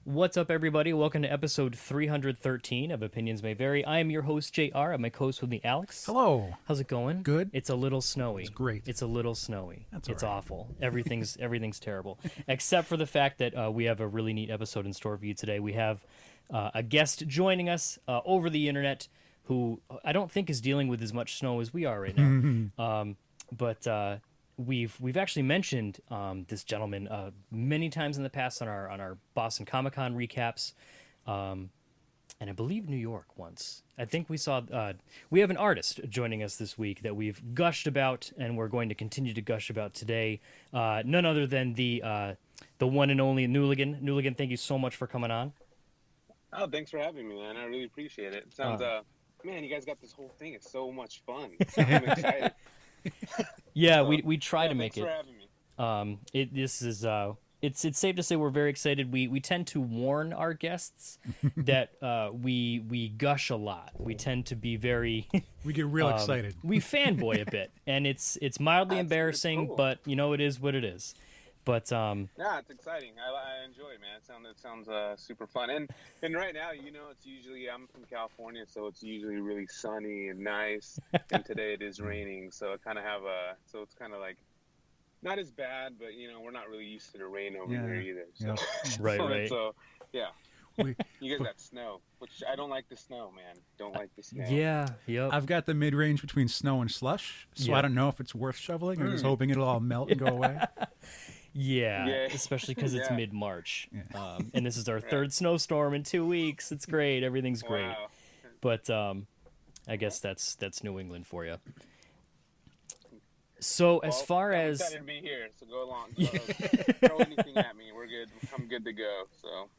What's up, everybody? Welcome to episode 313 of Opinions May Vary. I am your host, JR. I'm my co-host with me, Alex. Hello. How's it going? Good. It's a little snowy. It's great. It's a little snowy. That's It's all right. awful. Everything's terrible, except for the fact that we have a really neat episode in store for you today. We have a guest joining us over the internet who I don't think is dealing with as much snow as we are right now. But we've actually mentioned this gentleman many times in the past on our Boston Comic Con recaps, and I believe New York once. I think we saw we have an artist joining us this week that we've gushed about, and we're going to continue to gush about today. None other than the one and only Nooligan. Nooligan, thank you so much for coming on. Oh, thanks for having me, man. I really appreciate it. It sounds, man, you guys got this whole thing. It's so much fun. So I'm excited. Yeah, So, we try to make thanks it. for having me. This is it's safe to say we're very excited. We tend to warn our guests that we gush a lot. We tend to be very We get real excited. we fanboy a bit, and it's mildly That's embarrassing, cool. but you know it is what it is. But Yeah, it's exciting. I enjoy it, man. It sounds super fun. And right now, it's usually I'm from California, so it's usually really sunny and nice. And today it is raining, so it kind of so it's kind of like not as bad, but we're not really used to the rain over Yeah. here either. So. Yep. Right. So yeah, We- you guys got snow, which I don't like the snow, man. Don't like the snow. yeah, yep. I've got the mid-range between snow and slush, so Yeah. I don't know if it's worth shoveling. I'm just hoping it'll all melt and go away. Yeah, Yeah. especially because it's Yeah. mid-March, Yeah. and this is our third snowstorm in 2 weeks. It's great, everything's great. Wow. But I guess that's New England for you. So as Well, far I'm as excited to be here, so go along. Throw anything at me. We're good. I'm good to go.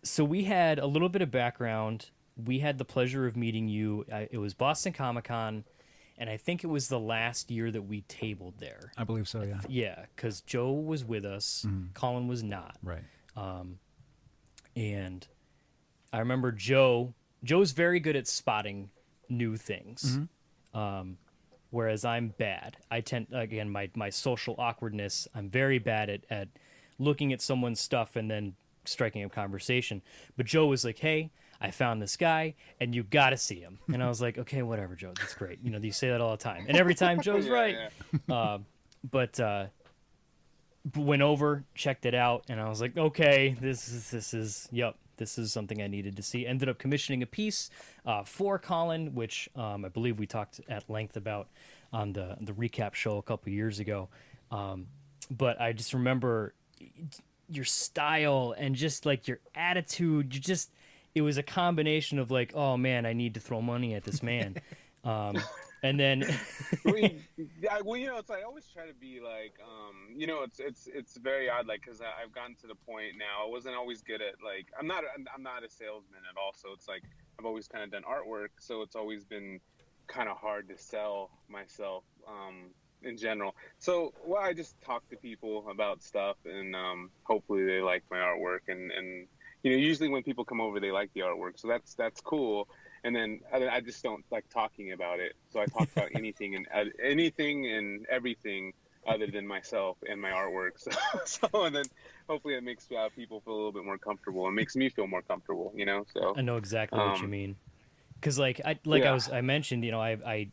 So we had a little bit of background. We had the pleasure of meeting you. It was Boston Comic Con, and I think it was the last year that we tabled there. I believe so, yeah. Yeah, because Joe was with us, Colin was not. Right. And I remember Joe's very good at spotting new things, whereas I'm bad. I tend, again, my social awkwardness, I'm very bad at looking at someone's stuff and then striking up conversation. But Joe was like, hey, I found this guy, and you got to see him. And I was like, okay, whatever, Joe, that's great. You say that all the time. And every time Joe's Yeah, right. yeah. But went over, checked it out, and I was like, okay, this is something I needed to see. Ended up commissioning a piece for Colin, which I believe we talked at length about on the recap show a couple years ago. But I just remember your style and just like your attitude. It was a combination of like, oh man, I need to throw money at this man. And then It's like I always try to be like, it's very odd, like, because I've gotten to the point now. I wasn't always good at like, I'm not a salesman at all. So it's like I've always kind of done artwork, so it's always been kind of hard to sell myself in general. So I just talk to people about stuff, and hopefully they like my artwork, and usually when people come over, they like the artwork, so that's cool. And then I just don't like talking about it. So I talk about anything and everything other than myself and my artwork. So and then hopefully it makes people feel a little bit more comfortable. It makes me feel more comfortable, So I know exactly what you mean. Because I mentioned, I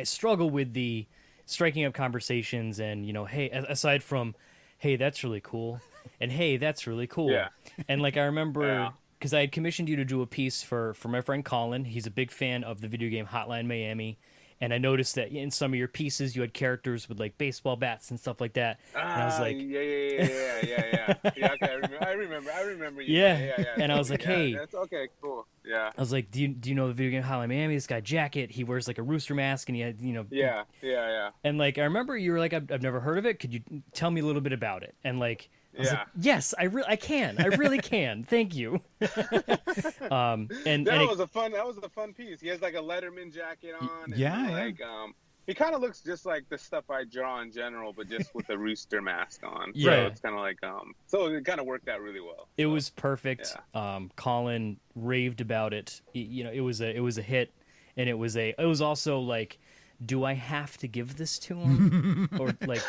struggle with the striking up conversations and, hey, aside from, hey, that's really cool, and hey, that's really cool. Yeah. And like I remember. Yeah. Because I had commissioned you to do a piece for my friend Colin. He's a big fan of the video game Hotline Miami. And I noticed that in some of your pieces, you had characters with, like, baseball bats and stuff like that. And I was like... Yeah. Yeah, okay, I remember you. Yeah. And I was like, hey... That's okay, cool. Yeah. I was like, do you know the video game Hotline Miami? This guy, Jacket, he wears, like, a rooster mask, and he had, Yeah. And, like, I remember you were like, I've never heard of it. Could you tell me a little bit about it? And, like... I was like, yes, I can. I really can. Thank you. That was a fun piece. He has like a Letterman jacket on. Yeah. Like he kind of looks just like the stuff I draw in general, but just with a rooster mask on. Yeah. So it's kind of like so it kind of worked out really well. It was perfect. Yeah. Colin raved about it. It was a hit, and it was also like, do I have to give this to him? Or like,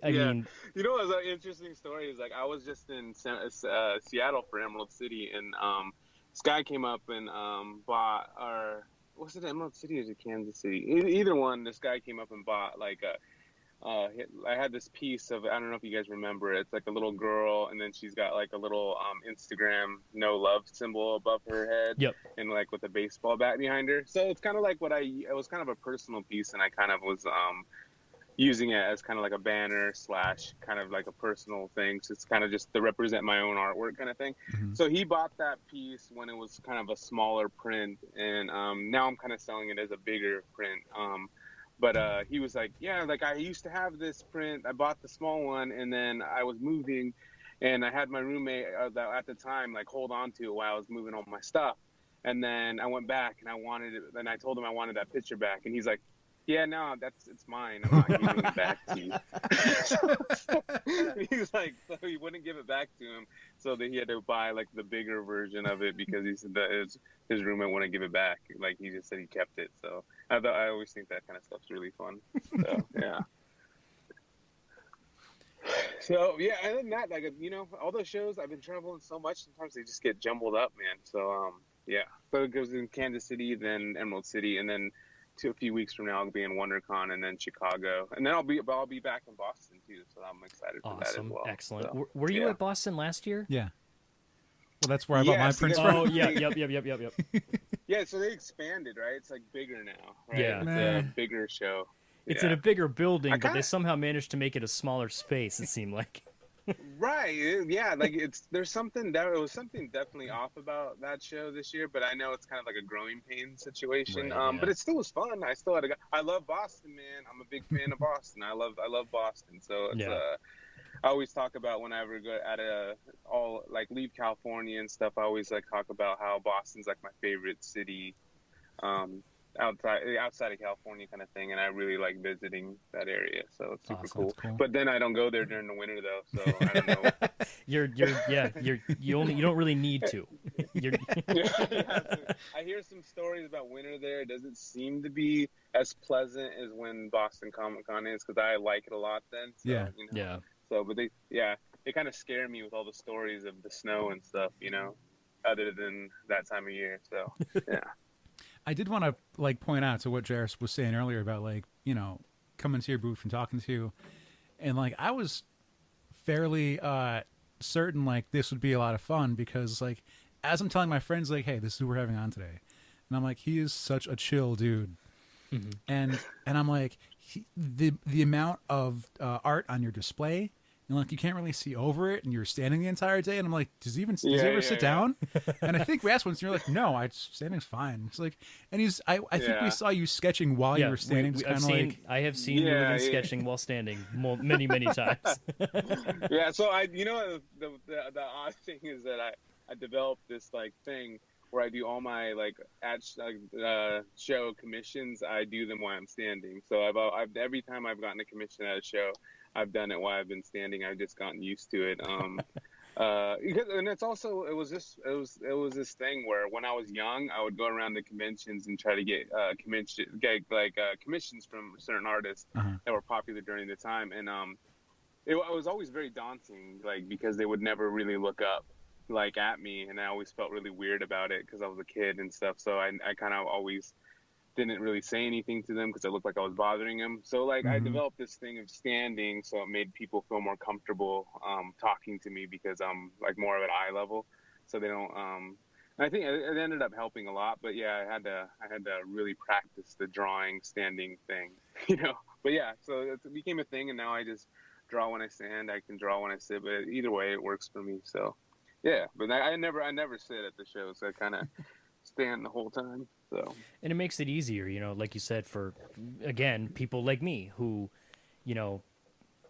I Yeah. mean, You know, what's an interesting story is like I was just in Seattle for Emerald City, and this guy came up and bought, or was it Emerald City or is it Kansas City? Either one. This guy came up and bought like a. I had this piece of, I don't know if you guys remember it. It's like a little girl, and then she's got like a little Instagram no love symbol above her head, yep. and like with a baseball bat behind her. So it's kind of like it was kind of a personal piece, and I kind of was using it as kind of like a banner slash kind of like a personal thing. So it's kind of just to represent my own artwork kind of thing. Mhm. So he bought that piece when it was kind of a smaller print, and now I'm kind of selling it as a bigger print. But he was like, yeah, like I used to have this print. I bought the small one, and then I was moving, and I had my roommate that at the time like hold on to it while I was moving all my stuff. And then I went back and I wanted it. Then I told him I wanted that picture back, and he's like, yeah, no, it's mine. I'm not giving it back to you. He's like, so he wouldn't give it back to him, so that he had to buy like the bigger version of it because he said that his roommate wouldn't give it back. Like he just said he kept it. So I always think that kind of stuff's really fun. So yeah. So yeah, other than that, like you know, all those shows I've been traveling so much. Sometimes they just get jumbled up, man. So yeah. So it goes in Kansas City, then Emerald City, and then a few weeks from now I'll be in WonderCon, and then Chicago, and then I'll be back in Boston too. So I'm excited for that as Awesome, well. excellent. So, Were you yeah. at Boston last year? Yeah. Well, that's where I bought my Yes, prints because- from. Oh yeah, yep. Yeah, so they expanded, right? It's like bigger now, right? Yeah. It's Nah. a bigger show. It's Yeah. in a bigger building, but they kinda- somehow managed to make it a smaller space. It seemed like. Right. Yeah, like there's something definitely off about that show this year, but I know it's kind of like a growing pain situation. Right, yeah. But it still was fun. I still had I love Boston, man. I'm a big fan of Boston. I love Boston. So it's Yeah. I always talk about when I ever go leave California and stuff. I always like talk about how Boston's like my favorite city, outside of California kind of thing, and I really like visiting that area. So it's super Awesome. cool. That's cool. But then I don't go there during the winter though, so I don't know. You don't really need to. You're, I hear some stories about winter there. It doesn't seem to be as pleasant as when Boston Comic Con is, because I like it a lot then. So, Yeah. You know? yeah. So, but they kind of scare me with all the stories of the snow and stuff, you know, other than that time of year. So, yeah. I did want to like point out to what Jairus was saying earlier about like, you know, coming to your booth and talking to you, and like I was fairly certain like this would be a lot of fun, because like as I'm telling my friends like, hey, this is who we're having on today, and I'm like, he is such a chill dude. Mhm. And I'm like, the amount of art on your display, and like you can't really see over it, and you're standing the entire day, and I'm like, does he ever sit down? And I think we asked once, and you're like, no, standing's fine. It's like, and I think Yeah. we saw you sketching while you were standing, just kind of like, I have seen Yeah, Nooligan yeah. sketching while standing many times. Yeah, so the odd thing is that I developed this like thing where I do all my like show commissions. I do them while I'm standing. So I've every time I've gotten a commission at a show, I've done it while I've been standing. I've just gotten used to it. And it's also it was this thing where when I was young, I would go around to conventions and try to get commissions from certain artists Uh-huh. that were popular during the time, and it was always very daunting, like because they would never really look up like at me, and I always felt really weird about it because I was a kid and stuff. So I kind of always didn't really say anything to them because it looked like I was bothering them. So like I Mhm. developed this thing of standing, so it made people feel more comfortable talking to me because I'm like more of at eye level, so they don't. I think it ended up helping a lot, but yeah, I had to really practice the drawing standing thing, you know. But yeah, so it became a thing, and now I just draw when I stand. I can draw when I sit, but either way, it works for me. So yeah, but I never sit at the show, so I kind of stand the whole time. So And it makes it easier, you know, like you said, for, again, people like me who, you know,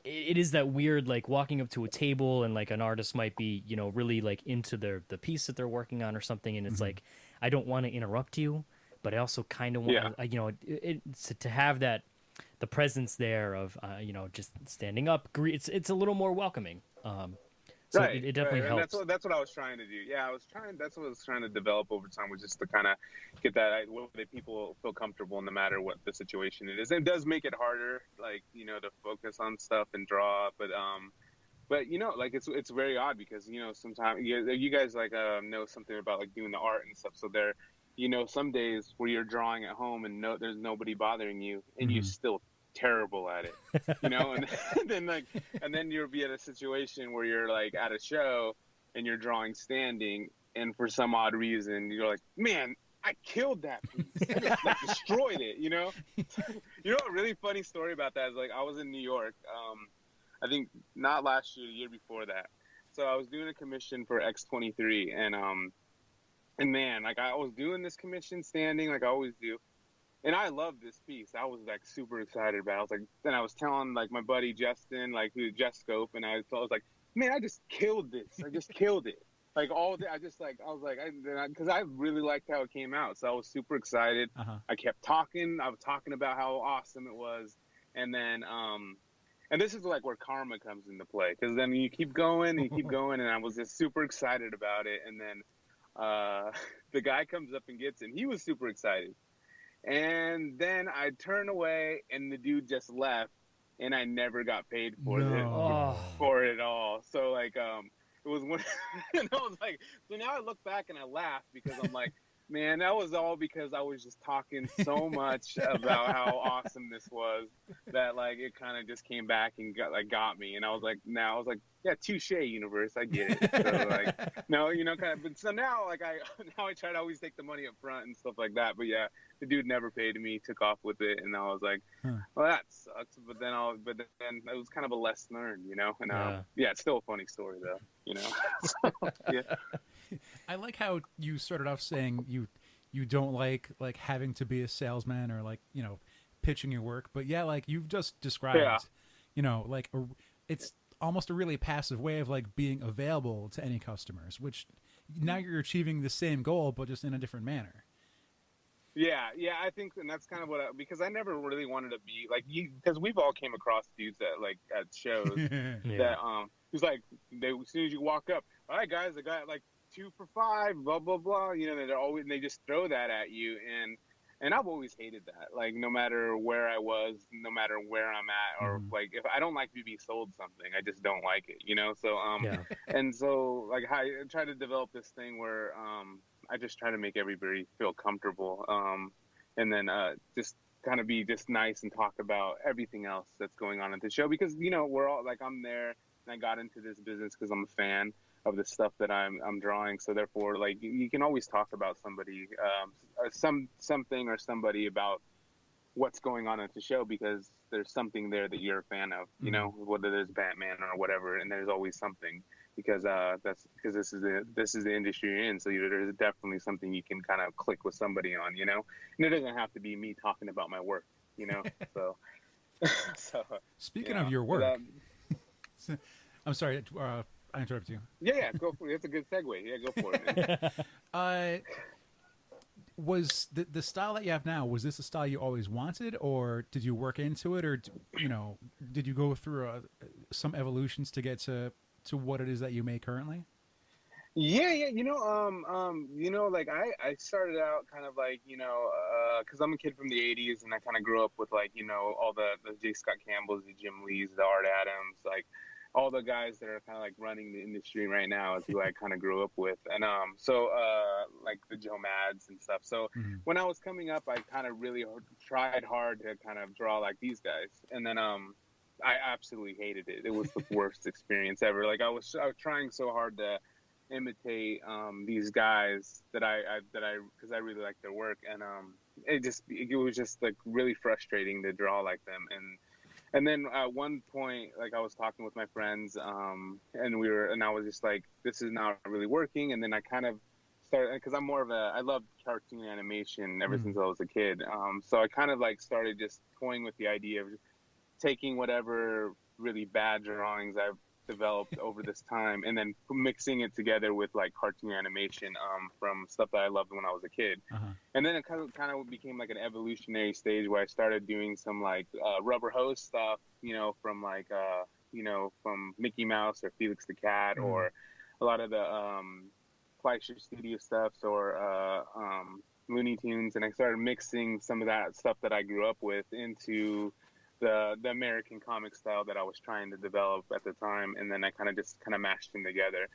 it is that weird, like walking up to a table and like an artist might be, you know, really like into the piece that they're working on or something. And it's like, I don't want to interrupt you, but I also kind of want, Yeah. you know, to have that, the presence there of, you know, just standing up. It's a little more welcoming. So Right, it definitely right, and helps. that's what I was trying to do. Yeah, I was trying. That's what I was trying to develop over time, was just to kind of get that people feel comfortable no matter what the situation it is. And it does make it harder, like, to focus on stuff and draw. But like it's very odd because sometimes you guys like know something about like doing the art and stuff. So there, some days where you're drawing at home and there's nobody bothering you, and you still terrible at it, and, and then you'll be at a situation where you're like at a show and you're drawing standing, and for some odd reason you're like, man, I killed that piece. I just like destroyed it. A really funny story about that is, like, I was in New York, I think not last year, the year before that. So I was doing a commission for X23, and man, like, I was doing this commission standing like I always do. And I love this piece. I was like super excited about it. I was like, then I was telling like my buddy Justin, like who Jess Scope, and I was like, man, I just killed this. I just killed it. Like all day, I was like, because I really liked how it came out. So I was super excited. I kept talking. I was talking about how awesome it was. And then, and this is like where karma comes into play, because then you keep going and you keep going. And I was just super excited about it. And then the guy comes up and gets it. And he was super excited. And then I turn away, and the dude just left, and I never got paid for it at all. So like, it was one, and I was like, so now I look back and I laugh because I'm like, man, that was all because I was just talking so much about how awesome this was that like it kind of just came back and got me. And I was like, yeah, touche, universe, I get it. So like, no, kind of. But so now like I try to always take the money up front and stuff like that. But yeah, the dude never paid me, took off with it, and I was like, well, that sucks. But then it was kind of a lesson learned, And yeah, it's still a funny story though, So, yeah. I like how you started off saying you don't like having to be a salesman or like, pitching your work. But yeah, like you've just described, like it's almost a really passive way of like being available to any customers, which now you're achieving the same goal, but just in a different manner. Yeah, I think, and that's kind of because I never really wanted to be like because we've all came across dudes at shows that who's like, as soon as you walk up, all right guys, I got like 2 for $5, blah blah blah. They just throw that at you, and I've always hated that. Like no matter where I was, no matter where I'm at, or like if I don't like to be sold something, I just don't like it. So and so like I try to develop this thing where I just try to make everybody feel comfortable, and then just kind of be just nice and talk about everything else that's going on at the show, because we're all like, I'm there and I got into this business because I'm a fan of the stuff that I'm drawing. So therefore, like, you can always talk about somebody, something or somebody about what's going on at the show, because there's something there that you're a fan of, whether there's Batman or whatever, and there's always something, because this is the industry you're in. So there's definitely something you can kind of click with somebody on, and it doesn't have to be me talking about my work, so. Speaking of your work, I'm sorry, I interrupted you. Yeah, go for it. That's a good segue. Yeah, go for it, man. Was the style that you have now, was this a style you always wanted, or did you work into it, or did you go through some evolutions to get to what it is that you make currently? Yeah, like I started out kind of like, because I'm a kid from the 80s, and I kind of grew up with like, all the J. Scott Campbells, the Jim Lees, the Art Adams, like all the guys that are kind of like running the industry right now is who I kind of grew up with. And so like the Joe Mads and stuff. So when I was coming up, I kind of really tried hard to kind of draw like these guys. And then I absolutely hated it. It was the worst experience ever. Like I was trying so hard to imitate these guys that because I really like their work. And it was just like really frustrating to draw like them. And then at one point, like I was talking with my friends, and I was just like, this is not really working. And then I kind of started, because I love cartoon animation ever since I was a kid. So I kind of like started just toying with the idea of taking whatever really bad drawings I've developed over this time, and then mixing it together with like cartoon animation from stuff that I loved when I was a kid. And then it kind of became like an evolutionary stage where I started doing some like rubber hose stuff, from like from Mickey Mouse or Felix the Cat, or a lot of the Fleischer Studio stuffs, or Looney Tunes, and I started mixing some of that stuff that I grew up with into the American comic style that I was trying to develop at the time, and then I kind of mashed them together.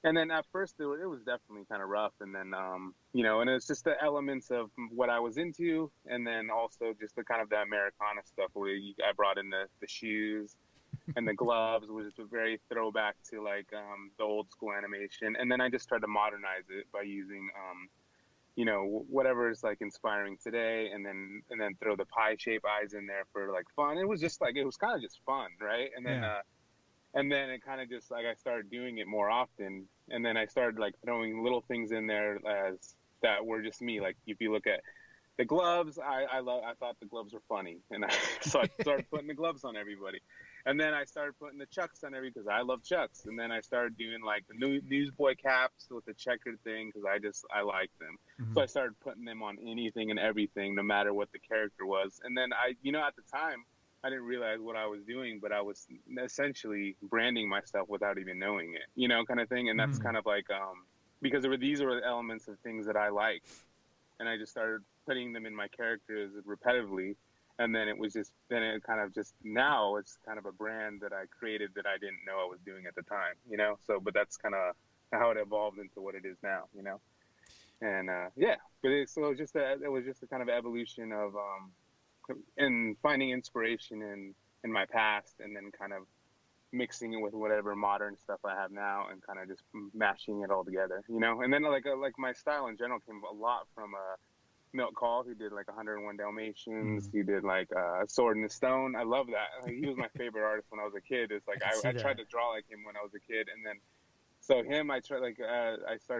And then at first it was definitely kind of rough, and then and it's just the elements of what I was into, and then also just the kind of the Americana stuff where I brought in the shoes and the gloves, which is a very throwback to like the old school animation, and then I just tried to modernize it by using whatever is like inspiring today, and then throw the pie shape eyes in there for like fun. It was just like, it was kind of just fun, right? And then and then it kind of just like, I started doing it more often, and then I started like throwing little things in there as that were just me. Like if you look at the gloves, I thought the gloves were funny, and so I started putting the gloves on everybody. And then I started putting the Chucks on everybody because I love Chucks. And then I started doing like the newsboy caps with the checkered thing because I like them. So I started putting them on anything and everything, no matter what the character was. And then at the time, I didn't realize what I was doing, but I was essentially branding myself without even knowing it, kind of thing. And that's kind of like, because these were the elements of things that I liked. And I just started putting them in my characters repetitively. And then now it's kind of a brand that I created that I didn't know I was doing at the time, So, but that's kind of how it evolved into what it is now, And but it was just a kind of evolution of and finding inspiration in my past, and then kind of mixing it with whatever modern stuff I have now, and kind of just mashing it all together, And then like my style in general came a lot from Milt Kahl, who did like 101 Dalmatians. He did like Sword in the Stone. I love that. Like, he was my favorite artist when I was a kid. It's like I tried to draw like him when I was a kid, and then so him, I started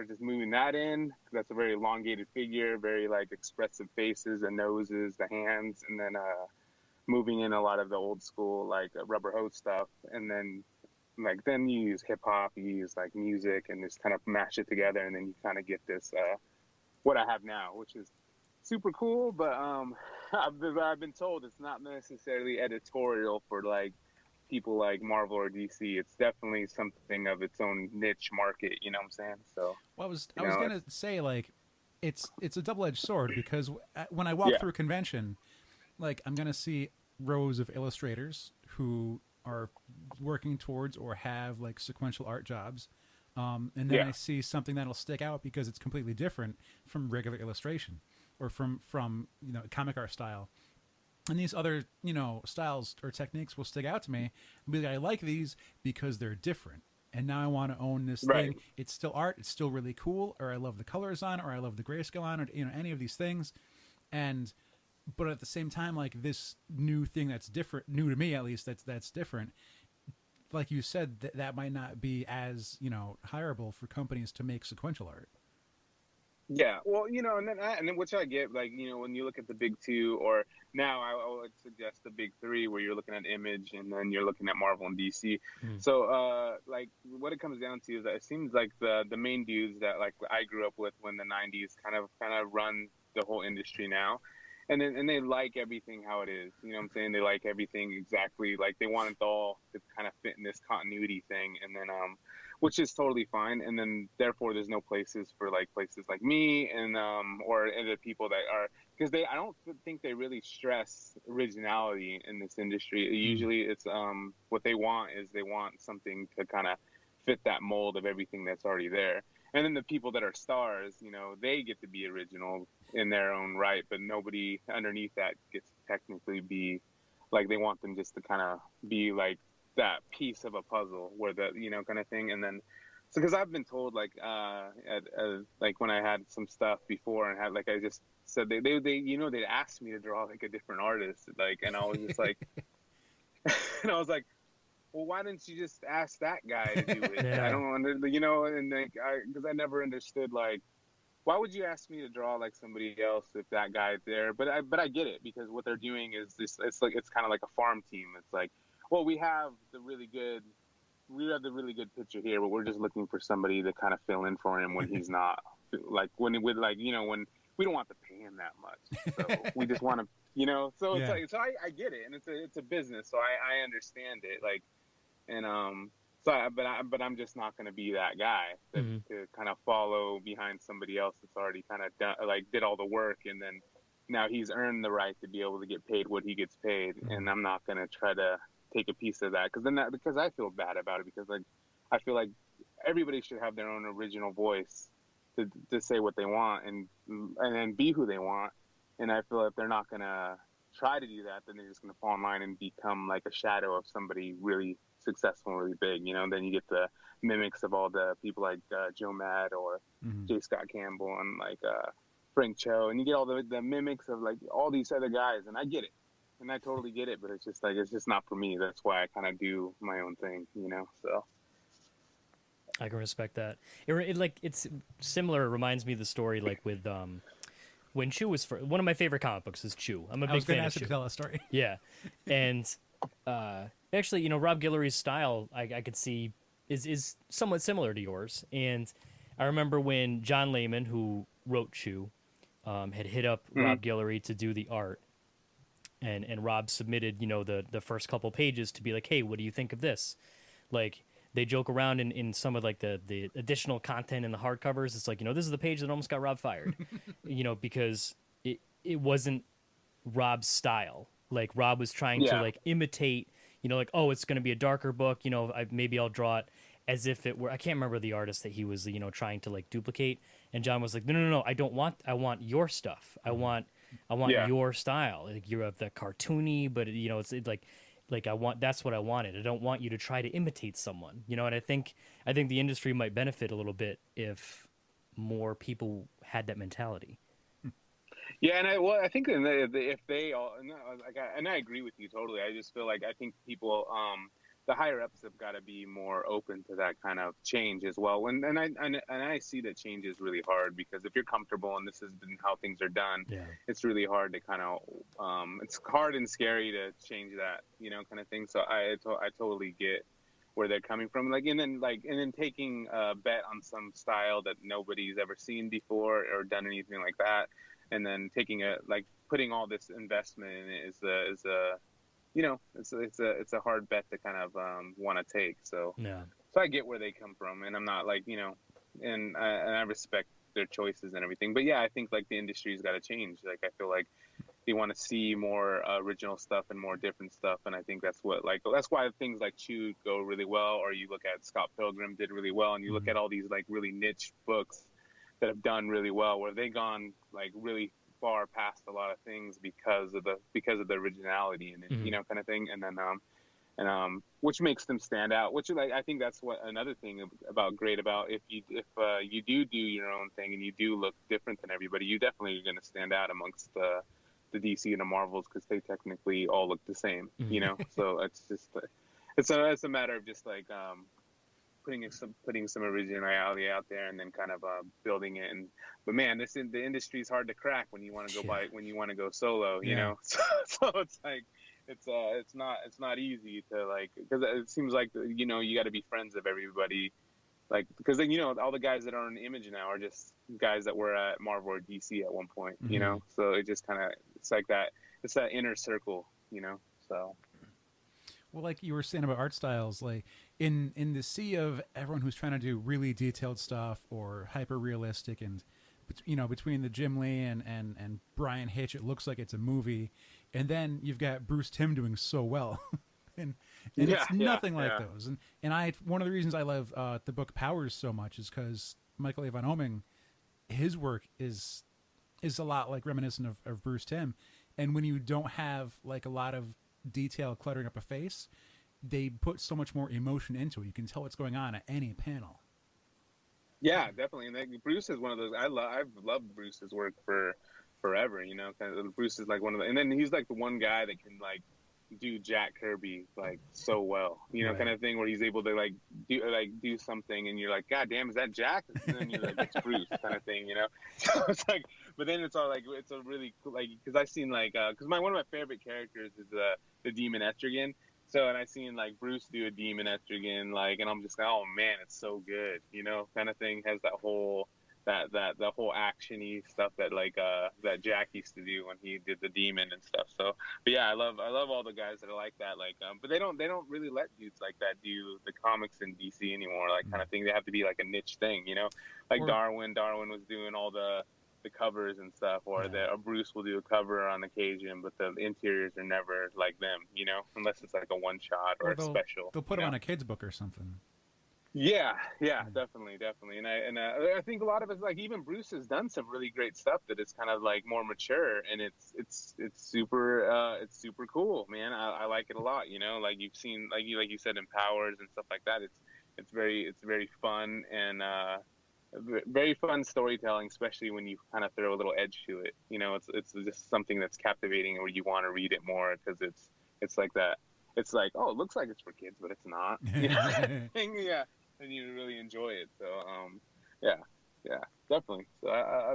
just moving that in. That's a very elongated figure, very like expressive faces, the noses, the hands, and then moving in a lot of the old school like rubber hose stuff, and then you use hip hop, you use like music, and just kind of mash it together, and then you kind of get this what I have now, which is super cool, but I've been told it's not necessarily editorial for like people like Marvel or DC. It's definitely something of its own niche market, you know what I'm saying? So I was gonna say, like, it's a double-edged sword, because when I walk through a convention, like, I'm gonna see rows of illustrators who are working towards or have like sequential art jobs, and then I see something that'll stick out because it's completely different from regular illustration or from comic art style. And these other, styles or techniques will stick out to me and be like, I like these because they're different. And now I want to own this thing. It's still art. It's still really cool. Or I love the colors on it, or I love the grayscale on it, any of these things. But at the same time, like, this new thing that's different, new to me at least, that's different. Like you said, that might not be as, hireable for companies to make sequential art. Yeah, well, and then which I get, like, when you look at the big two, or now I would suggest the big three, where you're looking at Image, and then you're looking at Marvel and DC. So, like, what it comes down to is that it seems like the main dudes that like I grew up with when the '90s kind of run the whole industry now, and they like everything how it is. You know what I'm saying? They like everything exactly, like they want it all to kind of fit in this continuity thing, and then which is totally fine. And then therefore there's no places for like places like me and or other people that are, because I don't think they really stress originality in this industry. Usually it's what they want is they want something to kind of fit that mold of everything that's already there. And then the people that are stars, they get to be original in their own right, but nobody underneath that gets to technically be like, they want them just to kind of be like that piece of a puzzle where the, kind of thing. And then, so, because I've been told, like, like when I had some stuff before and had, like, I just said, they they'd ask me to draw like a different artist, like, and I was just like, and I was like, well, why didn't you just ask that guy to do it? I don't and like, because I never understood, like, why would you ask me to draw like somebody else if that guy's there? But I get it, because what they're doing is this. It's kind of like a farm team. It's like, well, we have the really good pitcher here, but we're just looking for somebody to kind of fill in for him when he's not, like, when we don't want to pay him that much, so we just want to, so it's like, so I get it, and it's a business, so I understand it, like, And but I'm just not going to be that guy that, to kind of follow behind somebody else that's already kind of done, like did all the work, and then now he's earned the right to be able to get paid what he gets paid, and I'm not going to try to take a piece of that, because I feel bad about it, because like I feel like everybody should have their own original voice to say what they want and be who they want, and I feel if they're not going to try to do that, then they're just going to fall in line and become like a shadow of somebody really successful, really big, then you get the mimics of all the people like Joe Mad or J. Scott Campbell and like Frank Cho, and you get all the mimics of like all these other guys, and I get it, and I totally get it, but it's just like it's just not for me. That's why I kind of do my own thing, so I can respect that. It's similar. It reminds me of the story like with when Chew was one of my favorite comic books is Chew. I'm a big fan of Chew. To tell a story. Yeah, and actually, Rob Guillory's style I could see is somewhat similar to yours. And I remember when John Layman, who wrote Chew, had hit up Rob Guillory to do the art, and Rob submitted the first couple pages to be like, hey, what do you think of this? Like, they joke around in some of like the additional content in the hardcovers. It's like, this is the page that almost got Rob fired, because it wasn't Rob's style. Like, Rob was trying to like imitate, like, oh, it's going to be a darker book. Maybe I'll draw it as if it were, I can't remember the artist that he was, trying to like duplicate. And John was like, no, I want your stuff. I want your style. Like, you have the cartoony, but like that's what I wanted. I don't want you to try to imitate someone, and I think the industry might benefit a little bit if more people had that mentality. Yeah, and I think if they all, and I agree with you totally. I just feel like I think people, the higher ups have got to be more open to that kind of change as well. And I see that change is really hard, because if you're comfortable and this has been how things are done, it's really hard to kind of, it's hard and scary to change that, kind of thing. So I totally get where they're coming from. And then taking a bet on some style that nobody's ever seen before or done anything like that, and then putting all this investment in it is a it's a hard bet to kind of want to take. So I get where they come from, and I'm not like, and I respect their choices and everything. But yeah, I think like the industry's got to change. Like, I feel like they want to see more original stuff and more different stuff, and I think that's why things like Chew go really well, or you look at Scott Pilgrim did really well, and you look at all these like really niche books that have done really well, where they've gone like really far past a lot of things because of the originality and kind of thing, and then which makes them stand out. Which I think that's what another thing about if you do your own thing and you do look different than everybody, you definitely are going to stand out amongst the DC and the Marvels, because they technically all look the same, So it's just it's a matter of just like putting some originality out there, and then kind of building it. But man, the industry is hard to crack when you want to go when you want to go solo, So it's like it's not easy to like, because it seems like you got to be friends of everybody, like, because then all the guys that are on Image now are just guys that were at Marvel or DC at one point, So it just kind of it's like that. It's that inner circle, So. Well, like you were saying about art styles, like in the sea of everyone who's trying to do really detailed stuff or hyper realistic, and between the Jim Lee and Brian Hitch, it looks like it's a movie, and then you've got Bruce Timm doing so well, and it's nothing like those. And one of the reasons I love the book Powers so much is because Michael Avon Oeming, his work is a lot like reminiscent of Bruce Timm, and when you don't have like a lot of detail cluttering up a face, they put so much more emotion into it. You can tell what's going on at any panel. Yeah, definitely. And Bruce is one of those. I've loved Bruce's work for forever. Kind of, Bruce is like one of the, and then he's like the one guy that can like do Jack Kirby like so well. Right. Kind of thing, where he's able to like do something, and you're like, God damn, is that Jack? And then you're like, it's Bruce, kind of thing. So it's like, but then it's all like, it's a really cool, like, because I've seen like, because one of my favorite characters is the Demon Etrigan. So, and I seen like Bruce do a Demon Etrigan, like, and I'm just like, oh man, it's so good, kind of thing. Has that whole the whole actiony stuff that that Jack used to do when he did the demon and stuff. So, but yeah, I love all the guys that are like that. Like, but they don't really let dudes like that do the comics in DC anymore. Like, kind of thing. They have to be like a niche thing, you know. Like Or- Darwin was doing all the covers and stuff, or Bruce will do a cover on occasion, but the interiors are never like them, you know, unless it's like a one shot or a special. They'll put you them on know? a kid's book or something. Yeah, definitely, and I think a lot of it's like even Bruce has done some really great stuff that is kind of like more mature, and it's super cool, man. I like it a lot, you know. Like you've seen, like you said, in Powers and stuff like that. It's very fun and very fun storytelling, especially when you kind of throw a little edge to it. You know, it's just something that's captivating where you want to read it more because it's like that. It's like, oh, it looks like it's for kids, but it's not. You know? Yeah. And you really enjoy it. So, yeah, definitely. So,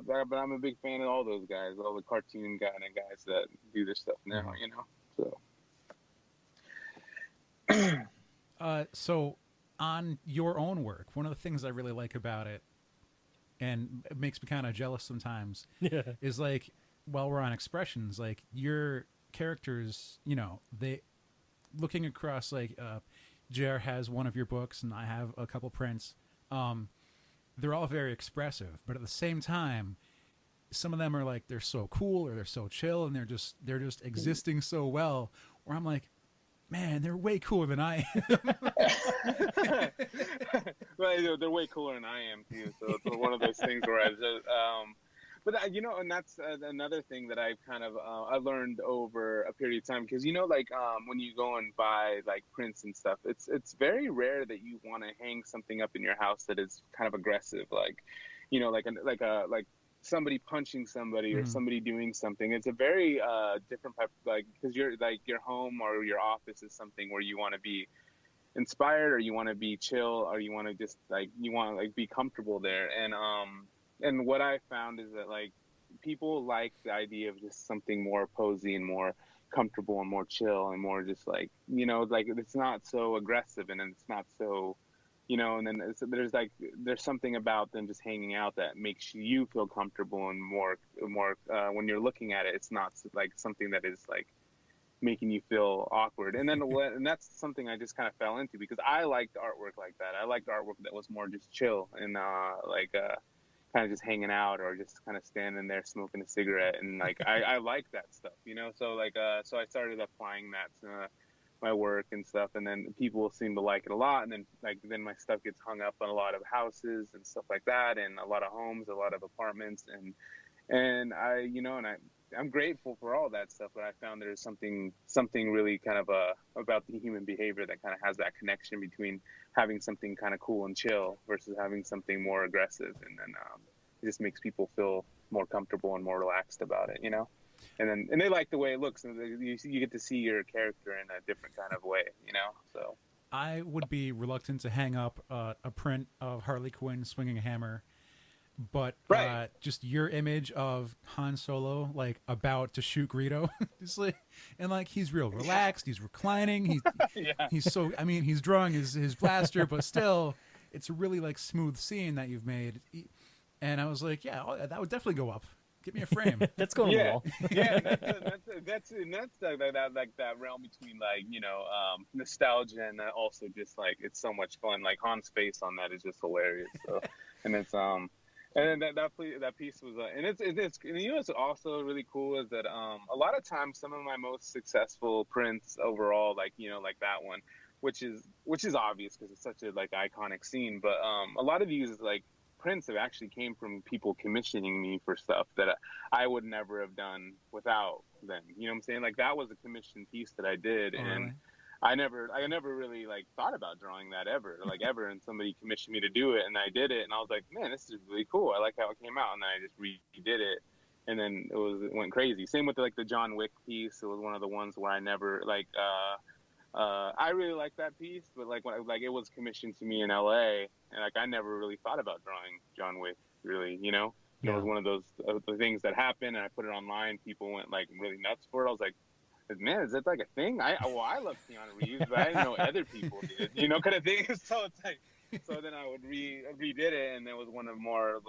but I'm a big fan of all those guys, all the cartoon guys that do this stuff now, you know. So, So, on your own work, one of the things I really like about it, and it makes me kind of jealous sometimes, is like, while we're on expressions, like your characters, you know, they looking across like. JR has one of your books, and I have a couple prints. They're all very expressive, but at the same time, some of them are like they're so cool or they're so chill, and they're just existing so well. Where I'm like, man, they're way cooler than I am. Well, they're way cooler than I am too. So it's one of those things where I just. But you know, and that's another thing that I've kind of I learned over a period of time, because you know, like when you go and buy like prints and stuff, it's very rare that you want to hang something up in your house that is kind of aggressive, like, you know, like somebody punching somebody or somebody doing something. It's a very different type, like, because you're like your home or your office is something where you want to be inspired, or you want to be chill, or you want to just like be comfortable there. And what I found is that like people like the idea of just something more cozy and more comfortable and more chill and more just like, you know, like it's not so aggressive and it's not so, you know, and then there's something about them just hanging out that makes you feel comfortable and more when you're looking at it, it's not like something that is like making you feel awkward. And then and that's something I just kind of fell into, because I liked artwork like that. I liked artwork that was more just chill and kind of just hanging out or just kind of standing there smoking a cigarette, and like I like that stuff, you know. So like so I started applying that to my work and stuff, and then people seem to like it a lot, and then my stuff gets hung up on a lot of houses and stuff like that, and a lot of homes, a lot of apartments, and I, you know, and I'm grateful for all that stuff, but I found there's something really kind of about the human behavior that kind of has that connection between having something kind of cool and chill versus having something more aggressive, and then it just makes people feel more comfortable and more relaxed about it, you know. And they like the way it looks, and you get to see your character in a different kind of way, you know. So I would be reluctant to hang up a print of Harley Quinn swinging a hammer, but just your image of Han Solo like about to shoot Greedo, just like, and like he's real relaxed, he's reclining, he's so, I mean, he's drawing his blaster, but still it's a really like smooth scene that you've made, and I was like, yeah, that would definitely go up. Give me a frame. That's going on the wall. Yeah, that's like that realm between like, you know, nostalgia and also just like it's so much fun. Like Han's face on that is just hilarious. So, and it's and then that piece was and it's and you know what's also really cool is that a lot of times some of my most successful prints overall, like, you know, like that one, which is obvious because it's such a like iconic scene, but a lot of these like prints have actually came from people commissioning me for stuff that I would never have done without them. You know what I'm saying? Like that was a commissioned piece that I did, and I never really like thought about drawing that ever, and somebody commissioned me to do it, and I did it, and I was like, man, this is really cool. I like how it came out, and then I just redid it, and then it went crazy. Same with like the John Wick piece. It was one of the ones where I never like I really like that piece, but like when it was commissioned to me in LA, and like I never really thought about drawing John Wick, really, you know. It was one of those the things that happened, and I put it online. People went like really nuts for it. I was like, man, is that like a thing? I love Keanu Reeves, but I didn't know other people did, you know, kind of thing. So it's like, So then I would redid it, and it was one of the more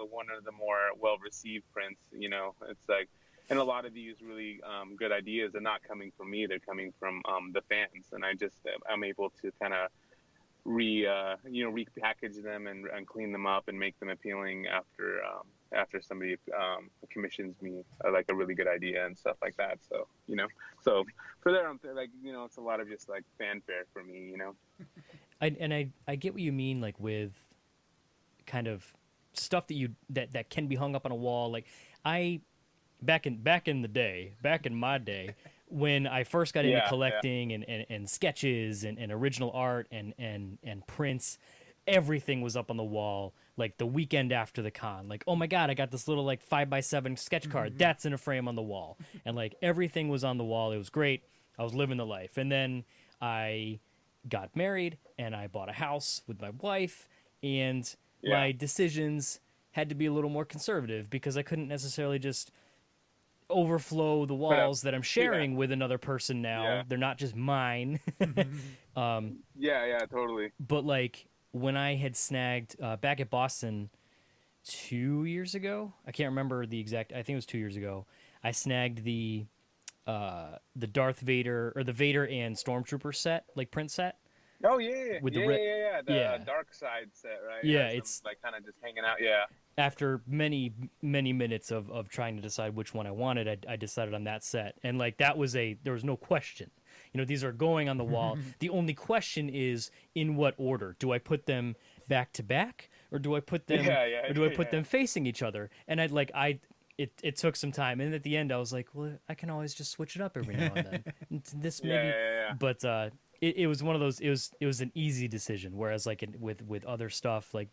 well received prints. You know, it's like, and a lot of these really good ideas are not coming from me; they're coming from the fans, and I'm able to kind of repackage them and clean them up and make them appealing after somebody commissions me like a really good idea and stuff like that. So so for there, I'm like, it's a lot of just like fanfare for me. I get what you mean, like with kind of stuff that can be hung up on a wall. Like back in my day, when I first got into collecting and sketches and original art and prints, everything was up on the wall like the weekend after the con. Like, oh my god, I got this little like 5x7 sketch card that's in a frame on the wall, and like everything was on the wall. It was great. I was living the life. And then I got married and I bought a house with my wife, and my decisions had to be a little more conservative because I couldn't necessarily just overflow the walls that I'm sharing with another person now. Yeah. They're not just mine. Yeah, totally. But like when I had snagged back at Boston 2 years ago, I can't remember the exact, I think it was 2 years ago, I snagged the Darth Vader or the Vader and Stormtrooper set, like print set. Oh yeah, With the the dark side set, right? Yeah, it's like kind of just hanging out. Yeah. After many minutes of trying to decide which one I wanted, I decided on that set, and like there was no question. These are going on the wall. The only question is in what order. Do I put them back to back, or do I put them them facing each other? And it took some time, and at the end I was like, well, I can always just switch it up every now and then. This maybe, but it was one of those. It was an easy decision. Whereas like with other stuff, like,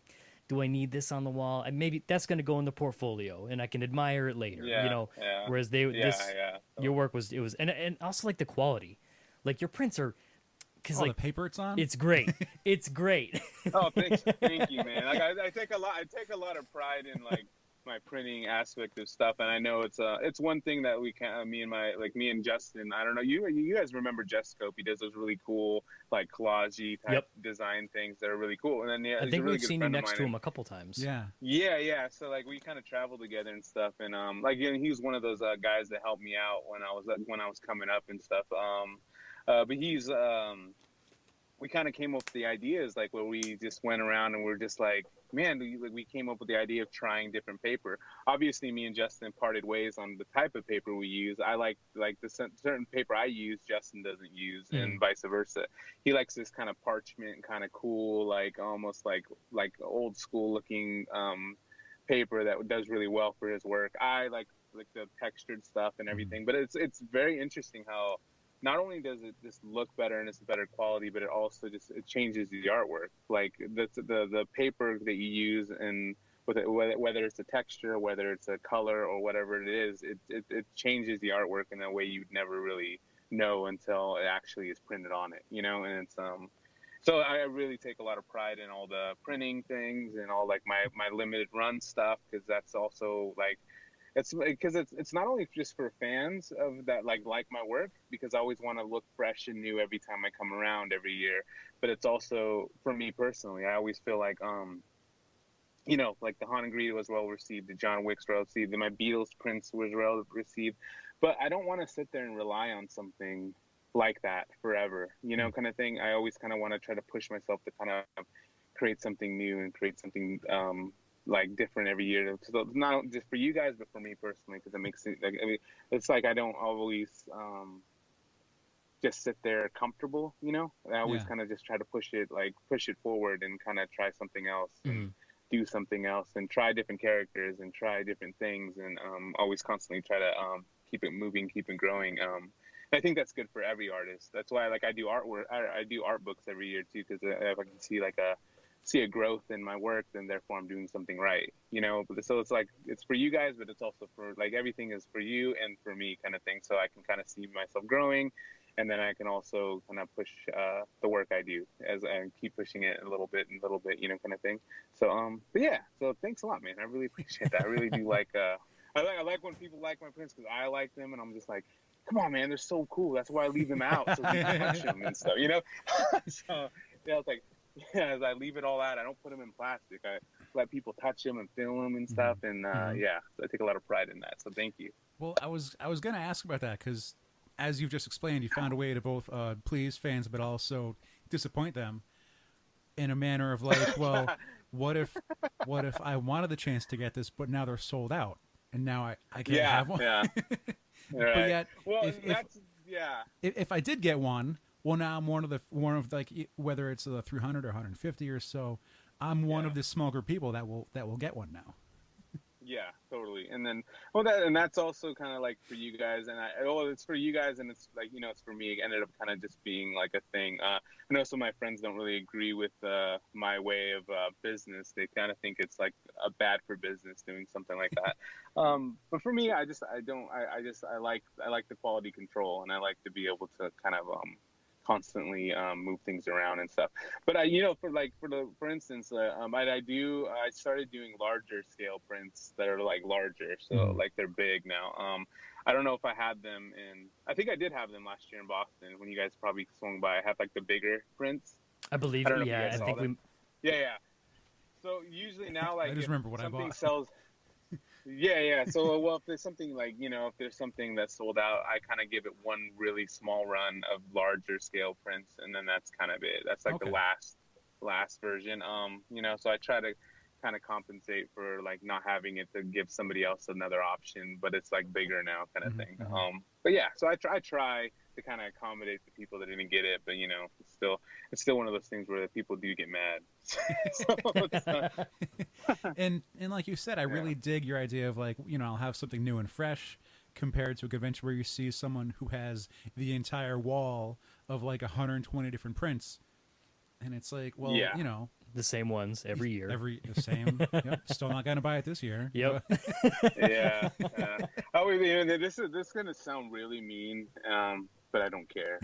do I need this on the wall? And maybe that's going to go in the portfolio, and I can admire it later. Whereas your work was and also like the quality, like your prints are. Cause the paper it's on. It's great. It's great. Oh, thank you, man. Like I take a lot of pride in like my printing aspect of stuff, and I know it's one thing that we can me and Justin, I don't know, you guys remember Jescope. He does those really cool like collage type design things that are really cool. And then I think we've seen you next to him a couple times. Yeah, so like we kind of travel together and stuff, and he was one of those guys that helped me out when I was coming up and stuff. But he's we kind of came up with the ideas like where we just went around and we're just like, man, we came up with the idea of trying different paper. Obviously, me and Justin parted ways on the type of paper we use. I like the certain paper I use, Justin doesn't use, and vice versa. He likes this kind of parchment, kind of cool, like almost like old school looking paper that does really well for his work. I like the textured stuff and everything, but it's very interesting how not only does it just look better and it's better quality, but it also it changes the artwork. Like the paper that you use, and whether it's a texture, whether it's a color, or whatever it is, it changes the artwork in a way you'd never really know until it actually is printed on it. And it's so I really take a lot of pride in all the printing things and all like my limited run stuff, because that's also like. It's because it's not only just for fans of that like my work, because I always want to look fresh and new every time I come around every year, but it's also for me personally. I always feel like like the Haunted Greed was well received, the John Wick's well received, my Beatles prints was well received, but I don't want to sit there and rely on something like that forever, kind of thing. I always kind of want to try to push myself to kind of create something new and create something like different every year. So not just for you guys, but for me personally, because it makes it like, it's like I don't always just sit there comfortable, I always kind of just try to push it forward and kind of try something else and do something else and try different characters and try different things, and always constantly try to keep it moving, keep it growing. I think that's good for every artist. That's why I do artwork. I do art books every year too, because if I can see a growth in my work, then therefore I'm doing something right, so it's like it's for you guys, but it's also for like everything is for you and for me kind of thing, so I can kind of see myself growing, and then I can also kind of push the work I do as I keep pushing it a little bit, kind of thing. So but yeah, so thanks a lot, man. I really appreciate that. I really do like I like when people like my prints, because I like them, and I'm just like, come on, man, they're so cool. That's why I leave them out, so you can touch them and stuff, so yeah, it's like, yeah, as I leave it all out. I don't put them in plastic. I let people touch them and feel them and Mm-hmm. stuff. And yeah, so I take a lot of pride in that. So thank you. Well, I was gonna ask about that because, as you've just explained, you found a way to both please fans but also disappoint them in a manner of like, well, what if I wanted the chance to get this, but now they're sold out, and now I can't Yeah, have one. yeah. All But right. yet, Well, if that's yeah. if I did get one, well, now I'm one of like whether it's a 300 or 150 or so, I'm one Yeah. of the small group people that will get one now. Yeah, totally. And then, well, that's also kind of like for you guys, and it's for you guys, and it's like it's for me. It ended up kind of just being like a thing. I know some of my friends don't really agree with my way of business. They kind of think it's like a bad for business doing something like that. But for me, I like the quality control, and I like to be able to kind of constantly move things around and stuff. But for instance, I started doing larger scale prints that are like larger, so like they're big now. I don't know if I had them I think I did have them last year in Boston when you guys probably swung by. I had like the bigger prints. I believe I don't it. know if you Yeah, guys I saw think them. Yeah. So usually now, like I just if remember what I something bought. sells. Yeah. So, well, if there's something like, if there's something that's sold out, I kind of give it one really small run of larger scale prints, and then that's kind of it. That's like Okay. the last version. So I try to kind of compensate for like not having it to give somebody else another option, but it's like bigger now kind of thing. But yeah, so I try to kind of accommodate the people that didn't get it, but it's still one of those things where the people do get mad. So and like you said, I really dig your idea of like, I'll have something new and fresh compared to a convention where you see someone who has the entire wall of like 120 different prints, and it's like, well, Yeah. the same ones every year. the same. Yep, still not gonna buy it this year. Yep. Yeah. Oh, this is gonna sound really mean, but I don't care.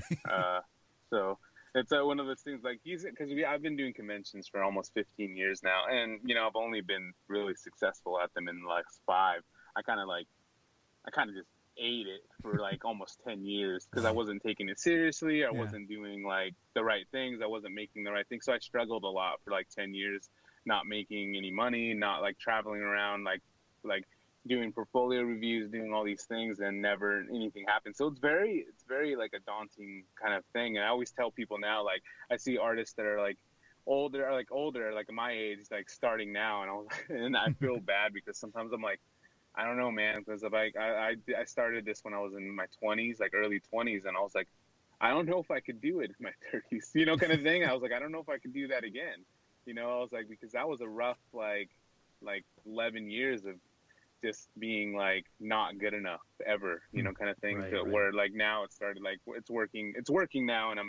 So it's one of those things like because I've been doing conventions for almost 15 years now, and I've only been really successful at them in the last 5. I kind of just ate it for like almost 10 years because I wasn't taking it seriously. I wasn't doing like the right things. I wasn't making the right things. So I struggled a lot for like 10 years, not making any money, not like traveling around, like doing portfolio reviews, doing all these things, and never anything happened. So it's very like a daunting kind of thing. And I always tell people now, like I see artists that are like older, like my age, like starting now, and I feel bad because sometimes I'm like, I don't know, man, because I started this when I was in my 20s, like early 20s, and I was like, I don't know if I could do it in my 30s, kind of thing. I was like, I don't know if I could do that again, I was like, because that was a rough like 11 years of just being like not good enough ever, kind of thing. Right. Where like now it started like it's working now, and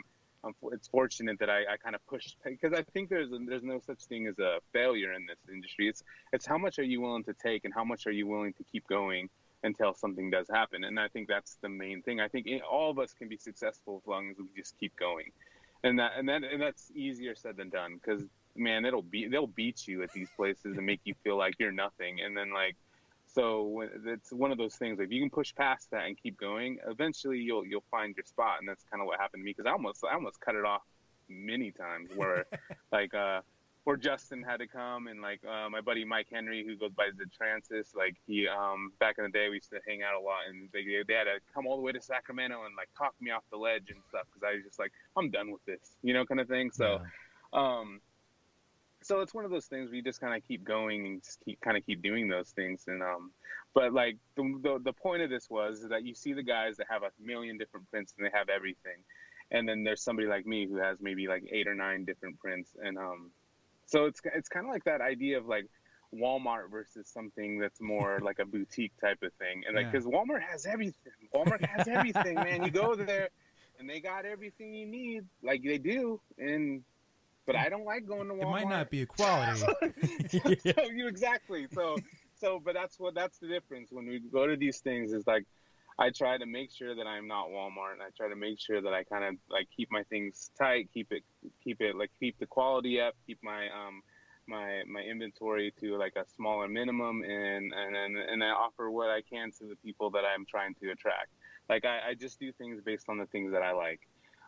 it's fortunate that I kind of pushed, because I think there's no such thing as a failure in this industry. It's how much are you willing to take and how much are you willing to keep going until something does happen. And I think that's the main thing. I think all of us can be successful as long as we just keep going, and that's easier said than done, because man, they'll beat you at these places and make you feel like you're nothing, and then like. So it's one of those things. Like, if you can push past that and keep going, eventually you'll find your spot. And that's kind of what happened to me, because I almost cut it off many times. Where where Justin had to come, and like my buddy Mike Henry, who goes by the Transis, like he back in the day we used to hang out a lot, and they had to come all the way to Sacramento and like talk me off the ledge and stuff, because I was just like, I'm done with this, kind of thing. So. So it's one of those things where you just kind of keep going and just keep doing those things. And but like the point of this was that you see the guys that have a million different prints and they have everything, and then there's somebody like me who has maybe like 8 or 9 different prints. And so it's kind of like that idea of like Walmart versus something that's more like a boutique type of thing. And like, because Walmart has everything, man. You go there and they got everything you need, like they do. But I don't like going to Walmart. It might not be equality. Exactly. But that's the difference when we go to these things, is like, I try to make sure that I'm not Walmart, and I try to make sure that I kind of like keep my things tight, keep the quality up, keep my my inventory to like a smaller minimum, and I offer what I can to the people that I'm trying to attract. Like I just do things based on the things that I like.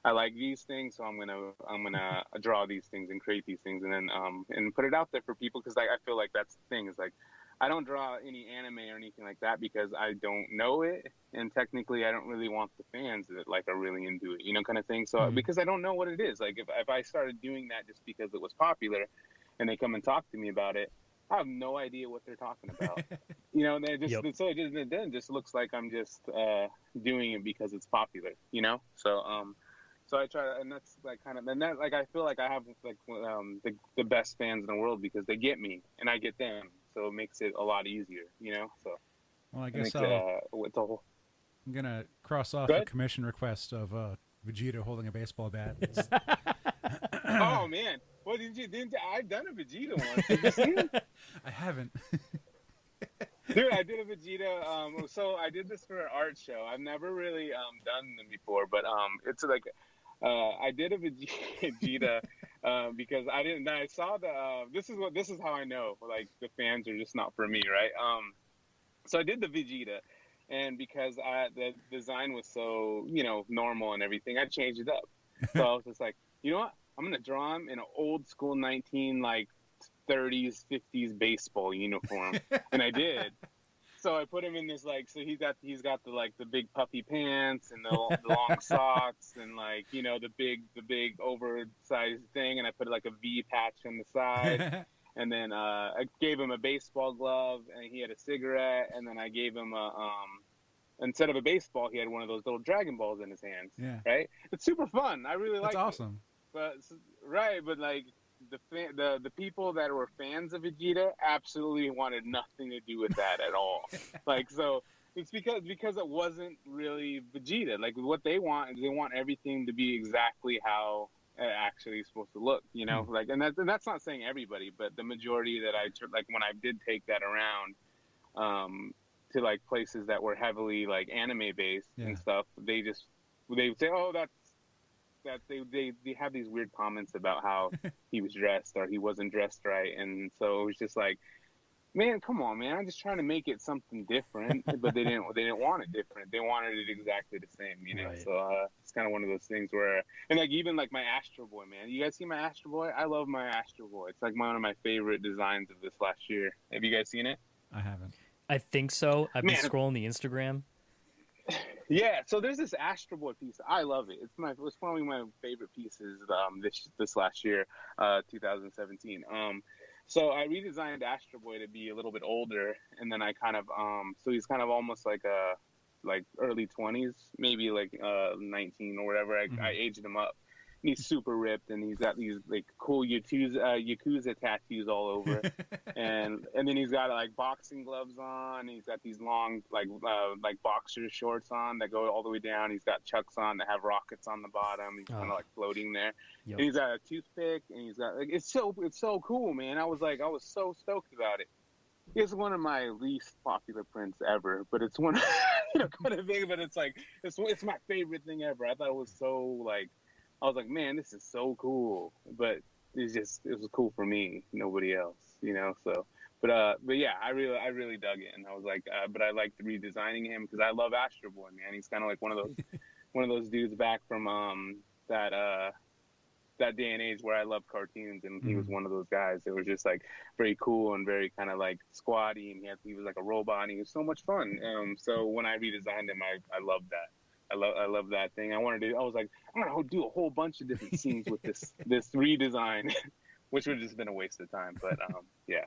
I like these things, so I'm gonna draw these things and create these things, and then and put it out there for people, because like I feel like that's the thing is like I don't draw any anime or anything like that because I don't know it, and technically I don't really want the fans that like are really into it, you know, kind of thing. So because I don't know what it is, like if I started doing that just because it was popular, and they come and talk to me about it, I have no idea what they're talking about. You know, they just so it then just looks like I'm just doing it because it's popular, you know. So so I try, and that's like kind of, and that like I feel like I have like the best fans in the world because they get me and I get them, so it makes it a lot easier, you know. So well, I guess with the whole, I'm gonna cross off a commission request of Vegeta holding a baseball bat. Oh man, well didn't I've done a Vegeta once? Did you see it? I haven't. Dude, I did a Vegeta. So I did this for an art show. I've never really done them before, but it's like I did a Vegeta because I didn't. I saw the. This is how I know like the fans are just not for me, right? So I did the Vegeta, and because the design was so normal and everything, I changed it up. So I was just like, you know what? I'm gonna draw him in an old school 30s, 50s baseball uniform, and I did. So I put him in this like, so he's got the like the big puffy pants and the long socks and like the big oversized thing, and I put like a V patch on the side, and then I gave him a baseball glove, and he had a cigarette, and then I gave him a instead of a baseball, he had one of those little Dragon Balls in his hands. Yeah. Right. It's super fun. I really like it. That's awesome. But like the people that were fans of Vegeta absolutely wanted nothing to do with that at all. Like, so it's because it wasn't really Vegeta. Like what they want is they want everything to be exactly how it actually is supposed to look, you know. Like, and that's not saying everybody, but the majority that I like when I did take that around to like places that were heavily like anime based and stuff, they would say, oh, that they have these weird comments about how he was dressed or he wasn't dressed right, and so it was just like, man, come on, man, I'm just trying to make it something different, but they didn't want it different. They wanted it exactly the same, you know. Right. So it's kind of one of those things where, and like even like my Astro Boy, man, you guys see my Astro Boy? I love my Astro Boy. It's like one of my favorite designs of this last year. Have you guys seen it? I haven't. I think so. I've been scrolling the Instagram. Yeah, so there's this Astro Boy piece. I love it. It's probably my favorite pieces this last year, 2017. So I redesigned Astro Boy to be a little bit older, and then I kind of so he's kind of almost like early 20s, maybe like 19 or whatever. I aged him up. He's super ripped, and he's got these like cool Yakuza tattoos all over, and then he's got like boxing gloves on. And he's got these long like boxer shorts on that go all the way down. He's got Chucks on that have rockets on the bottom. He's kind of like floating there. Yep. And he's got a toothpick, and he's got like it's so cool, man. I was so stoked about it. It's one of my least popular prints ever, but it's one kind of thing. But it's like it's my favorite thing ever. I thought it was so like. I was like, man, this is so cool, but it was cool for me, nobody else, you know. So, but yeah, I really dug it, and I was like, but I liked redesigning him because I love Astro Boy, man. He's kind of like one of those dudes back from that day and age where I loved cartoons, and he was one of those guys that were just like very cool and very kind of like squatty, and he was like a robot, and he was so much fun. So when I redesigned him, I loved that. I love that thing. I was like, I'm gonna do a whole bunch of different scenes with this redesign, which would have just been a waste of time. But yeah.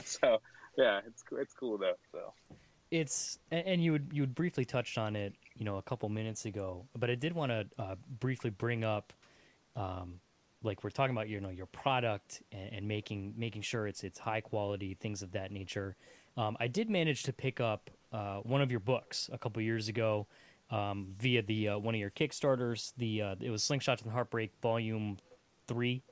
So yeah, it's cool though. So it's, and you had briefly touched on it, a couple minutes ago, but I did want to briefly bring up, like we're talking about your product and making sure it's high quality, things of that nature. I did manage to pick up one of your books a couple years ago. Via the one of your Kickstarters, it was Slingshots and Heartbreak Volume 3,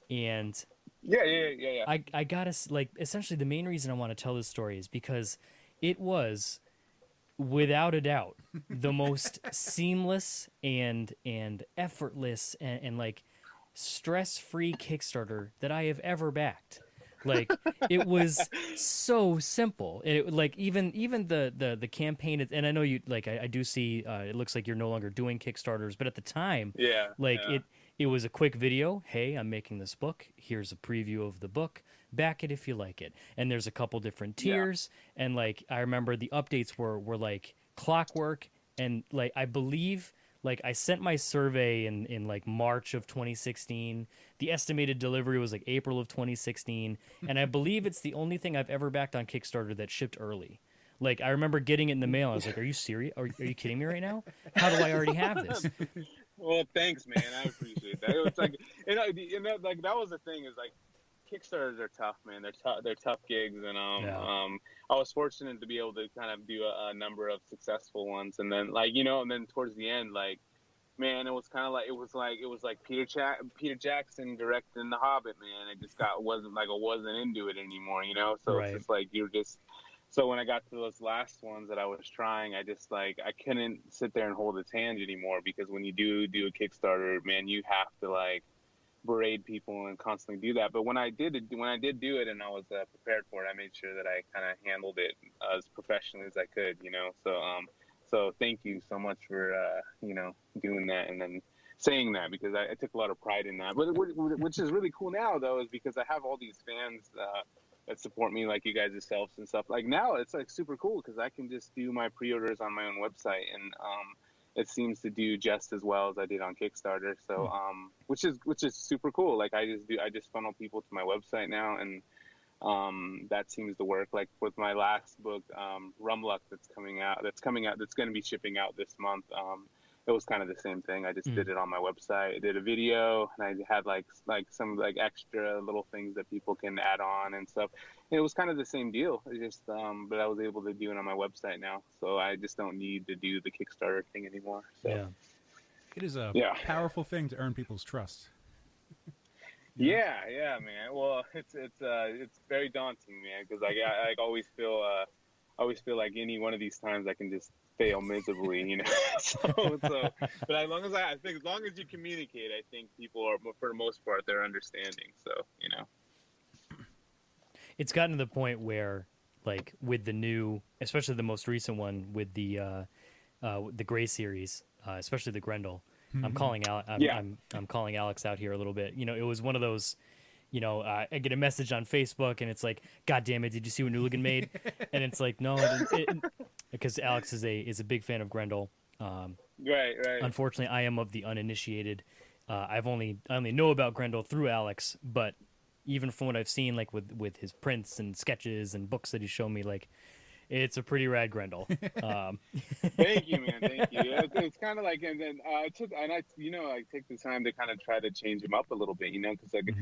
and yeah. I gotta like essentially the main reason I want to tell this story is because it was without a doubt the most seamless and effortless and like stress-free Kickstarter that I have ever backed. Like it was so simple. And it like even the campaign, and I know you like I do see it looks like you're no longer doing Kickstarters, but at the time, Yeah, like yeah, it was a quick video. Hey, I'm making this book. Here's a preview of the book. Back it if you like it. And there's a couple different yeah. tiers. And like I remember the updates were like clockwork. And like I believe like I sent my survey in like March of 2016. The estimated delivery was like April of 2016. And I believe it's the only thing I've ever backed on Kickstarter that shipped early. Like I remember getting it in the mail. I was like, "Are you serious? Are you kidding me right now? How do I already have this?" Well, thanks, man. I appreciate that. It's like, like that was the thing is like, Kickstarters are tough, man. They're tough gigs, and Yeah. I was fortunate to be able to kind of do a number of successful ones, and then like and then towards the end, like, man, it was kind of like it was like Peter Jackson directing The Hobbit, man. It just wasn't like I wasn't into it anymore, So Right. it's just like you're just. So when I got to those last ones that I was trying, I just like I couldn't sit there and hold its hand anymore, because when you do a Kickstarter, man, you have to like berate people and constantly do that. But when I did do it and I was prepared for it, I made sure that I kind of handled it as professionally as I could, So thank you so much for doing that and then saying that, because I took a lot of pride in that. But which is really cool now, though, is because I have all these fans that support me, like you guys yourselves and stuff. Like now, it's like super cool because I can just do my pre-orders on my own website, and it seems to do just as well as I did on Kickstarter. So, which is super cool. Like I just funnel people to my website now, and that seems to work. Like with my last book, Rumluck, that's going to be shipping out this month. It was kind of the same thing. I just did it on my website. I did a video, and I had like some like extra little things that people can add on and stuff. And it was kind of the same deal. It just but I was able to do it on my website now, so I just don't need to do the Kickstarter thing anymore. So. Yeah. It is a Yeah. powerful thing to earn people's trust. Yeah, man. Well, it's very daunting, man, because I always feel like any one of these times I can just fail miserably, So, but as long as I think as long as you communicate, I think people are, for the most part, they're understanding. So, It's gotten to the point where, like, with the new, especially the most recent one with the Gray series, especially the Grendel. I'm calling out. I'm calling Alex out here a little bit. It was one of those. I get a message on Facebook and it's like, "God damn it! Did you see what Nooligan made?" And it's like, no, because Alex is a big fan of Grendel. Right. Unfortunately, I am of the uninitiated. I only know about Grendel through Alex, but even from what I've seen, like with his prints and sketches and books that he's shown me, like it's a pretty rad Grendel. Thank you, man. Thank you. It's kind of like, and then I take the time to kind of try to change him up a little bit, because like,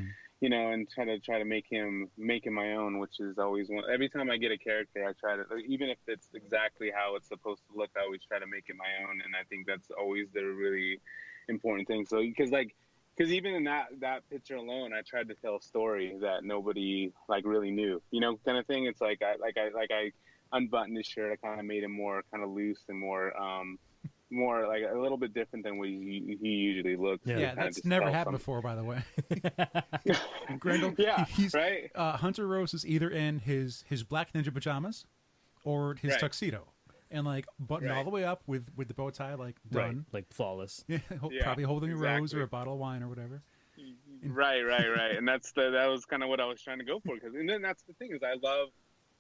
and try to make him my own, which is always one. Every time I get a character, I try to, even if it's exactly how it's supposed to look, I always try to make it my own, and I think that's always the really important thing. So because even in that picture alone, I tried to tell a story that nobody like really knew, kind of thing. It's like I unbuttoned his shirt. I kind of made him more kind of loose and more like a little bit different than what he usually looks. Yeah, that's never happened before, by the way. Grendel, he's right. Hunter Rose is either in his black ninja pajamas or his tuxedo, and like buttoned all the way up with the bow tie like done, like flawless. Yeah, probably holding a rose or a bottle of wine or whatever. Right, and that was kind of what I was trying to go for. And then that's the thing is I love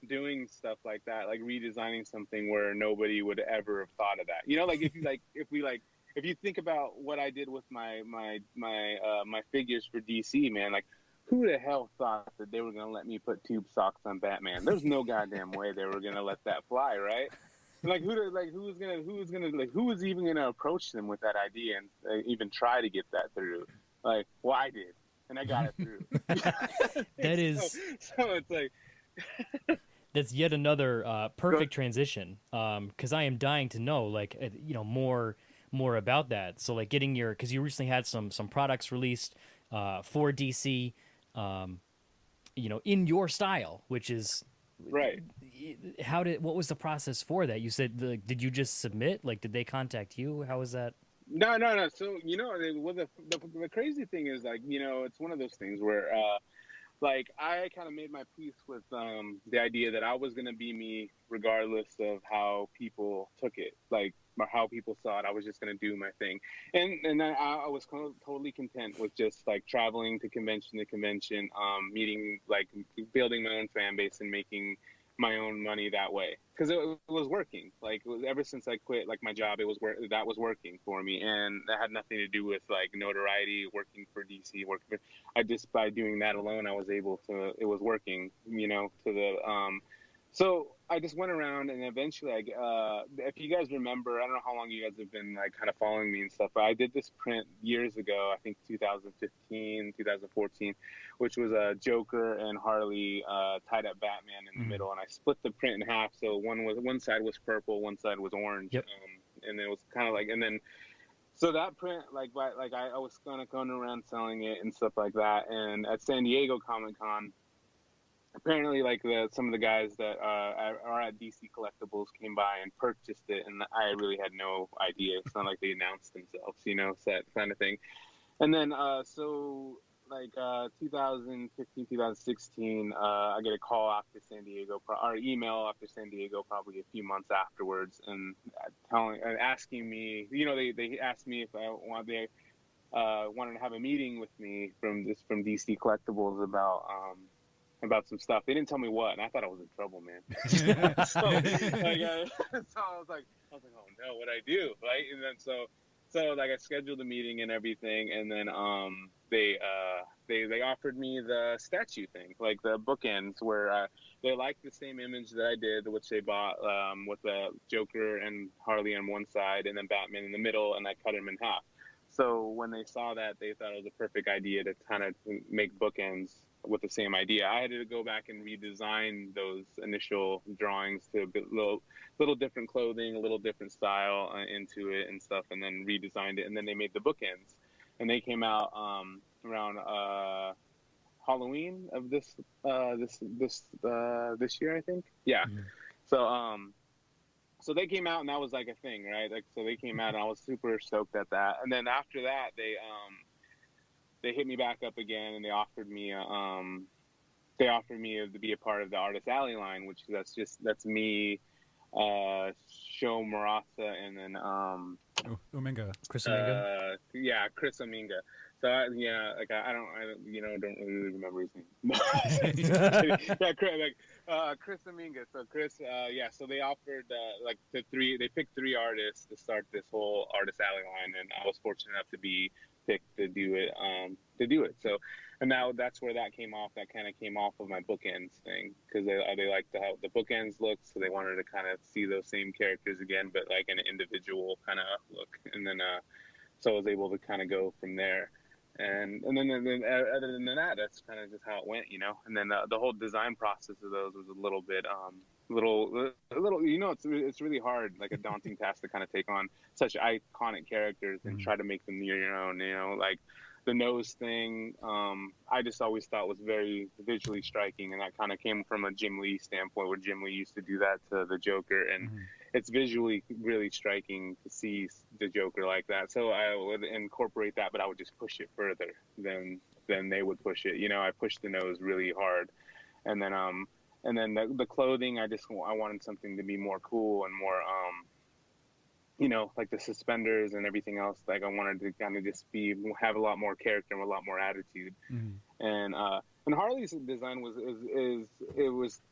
doing stuff like that, like redesigning something where nobody would ever have thought of that. Like if you think about what I did with my figures for DC, man, like who the hell thought that they were gonna let me put tube socks on Batman? There's no goddamn way they were gonna let that fly, right? Like who was even gonna approach them with that idea and even try to get that through? Like, well, I did, and I got it through. That is so it's like. That's yet another perfect transition, because I am dying to know, like, more about that. So, like, getting because you recently had some products released for DC, in your style, which is right. What was the process for that? You said, did you just submit? Like, did they contact you? How was that? No. So the crazy thing is, like, it's one of those things where like I kind of made my peace with the idea that I was gonna be me regardless of how people took it, like or how people saw it. I was just gonna do my thing, and then I was totally content with just like traveling to convention, meeting, like building my own fan base and making my own money that way, because it was working. Like ever since I quit like my job, that was working for me, and that had nothing to do with like notoriety, working for DC, I just, by doing that alone, I was able to, it was working, you know, to the so I just went around, and eventually if you guys remember, I don't know how long you guys have been like kind of following me and stuff, but I did this print years ago, I think 2015, 2014, which was a Joker and Harley tied up Batman in the middle, and I split the print in half. So one side was purple, one side was orange, Yep. and it was kind of like, and then so that print, I was kind of going around selling it and stuff like that, and at San Diego Comic-Con, apparently like some of the guys that are at DC Collectibles came by and purchased it, and I really had no idea. It's not like they announced themselves, you know, so that kind of thing. And then so like 2015, 2016, I get a call after San Diego, or email after San Diego, probably a few months afterwards, and asking me, you know, they asked me if I wanted to have a meeting with me from DC Collectibles about some stuff. They didn't tell me what, and I thought I was in trouble, man. so I was like, oh no, what'd I do, right? And then so like I scheduled a meeting and everything, and then they offered me the statue thing, like the bookends, where they liked the same image that I did, which they bought with the Joker and Harley on one side, and then Batman in the middle, and I cut him in half. So when they saw that, they thought it was a perfect idea to kind of make bookends with the same idea. I had to go back and redesign those initial drawings to a little different clothing, a little different style into it and stuff, and then redesigned it. And then they made the bookends, and they came out around Halloween of this year, I think. Yeah. Mm-hmm. So they came out, and that was like a thing, right? Like, so they came out, and I was super stoked at that. And then after that, they hit me back up again, and they offered me to be a part of the Artist Alley line, which that's me, Sho Murata, and then Uminga. Chris Uminga. Yeah, Chris Uminga. So I don't really remember his name. Yeah, Chris Uminga. So Chris, so they offered they picked 3 artists to start this whole Artist Alley line, and I was fortunate enough to be picked to do it. So, and now that's where that came off. That kind of came off of my bookends thing, because they liked how the bookends looked, so they wanted to kind of see those same characters again, but like an individual kind of look. And then so I was able to kind of go from there. And then other than that, that's kind of just how it went, you know. And then the whole design process of those was a little bit you know, it's really hard, like a daunting task to kind of take on such iconic characters and try to make them your own, you know. Like the nose thing, I just always thought was very visually striking, and that kind of came from a Jim Lee standpoint, where Jim Lee used to do that to the Joker, and it's visually really striking to see the Joker like that. So I would incorporate that, but I would just push it further than they would push it. You know, I pushed the nose really hard, and then the clothing, I wanted something to be more cool and more, you know, like the suspenders and everything else. Like I wanted to kind of just have a lot more character and a lot more attitude. And Harley's design was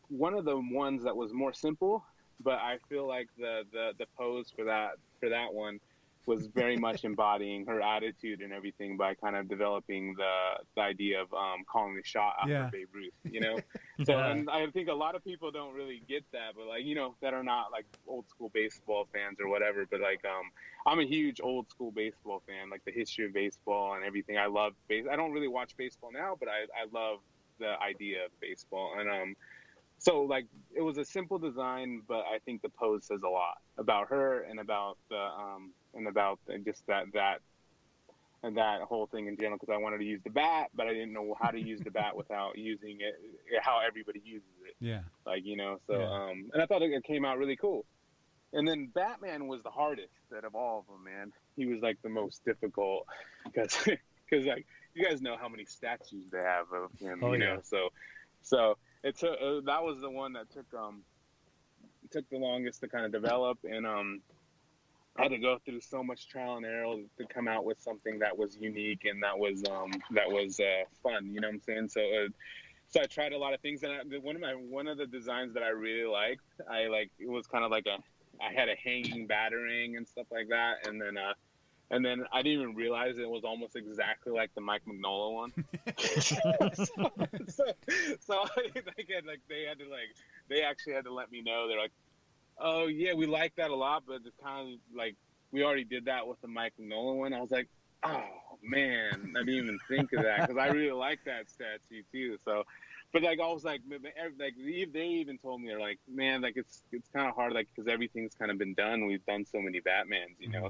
one of the ones that was more simple, but I feel like the pose for that one was very much embodying her attitude and everything by kind of developing the idea of calling the shot after Babe Ruth, you know. So and I think a lot of people don't really get that, but like, you know, that are not like old school baseball fans or whatever. But like I'm a huge old school baseball fan, like the history of baseball and everything. I love I don't really watch baseball now, but I love the idea of baseball. And so like it was a simple design, but I think the pose says a lot about her and about just that whole thing in general, because I wanted to use the bat, but I didn't know how to use the bat without using it how everybody uses it. Yeah. Like, you know, so and I thought it came out really cool. And then Batman was the hardest out of all of them, man. He was like the most difficult because like you guys know how many statues they have of him, Oh, you yeah. know. So it took that was the one that took the longest to kind of develop, and I had to go through so much trial and error to come out with something that was unique and that was fun. You know what I'm saying? So I tried a lot of things, and one of the designs that I really liked, it was kind of like I had a hanging battering and stuff like that, and then I didn't even realize it was almost exactly like the Mike Mignola one. so they actually had to let me know. They're like, oh yeah, we like that a lot, but it's kind of like we already did that with the Mike Mignola one. I was like, oh man, I didn't even think of that, because I really like that statue too. So, but like I was like they even told me, they're like, man, like it's kind of hard, like, because everything's kind of been done. We've done so many Batmans, you know.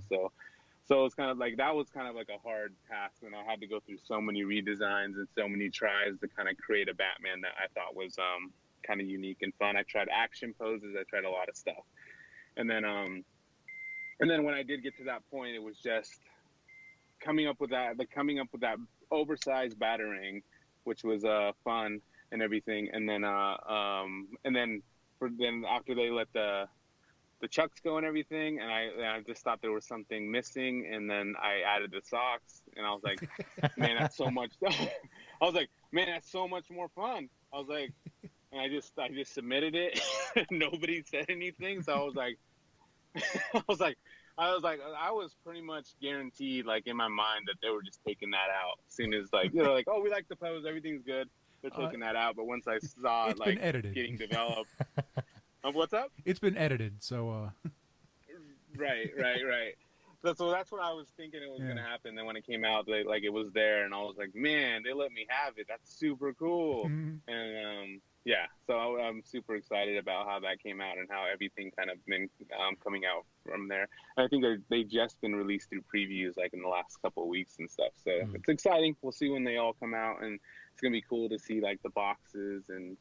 So it's kind of like that was kind of like a hard task, and I had to go through so many redesigns and so many tries to kind of create a Batman that I thought was kind of unique and fun. I tried action poses, I tried a lot of stuff, and then when I did get to that point, it was just coming up with that oversized batarang, which was fun and everything, and then after they let the chucks go and everything, and I just thought there was something missing, and then I added the socks, and I was like, man, that's so much. I was like, man, that's so much more fun. I was like, and I just submitted it. Nobody said anything, so I was pretty much guaranteed, like, in my mind, that they were just taking that out as soon as, like, like, oh, we like the pose, everything's good. They're taking that out, but once I saw it, like, getting developed. What's up? It's been edited, so Right. So that's what I was thinking it was gonna happen. Then when it came out, it was there, and I was like, man, they let me have it. That's super cool. And so I'm super excited about how that came out and how everything kind of been coming out from there. And I think they just been released through previews, like, in the last couple of weeks and stuff. So it's exciting. We'll see when they all come out, and it's gonna be cool to see, like, the boxes and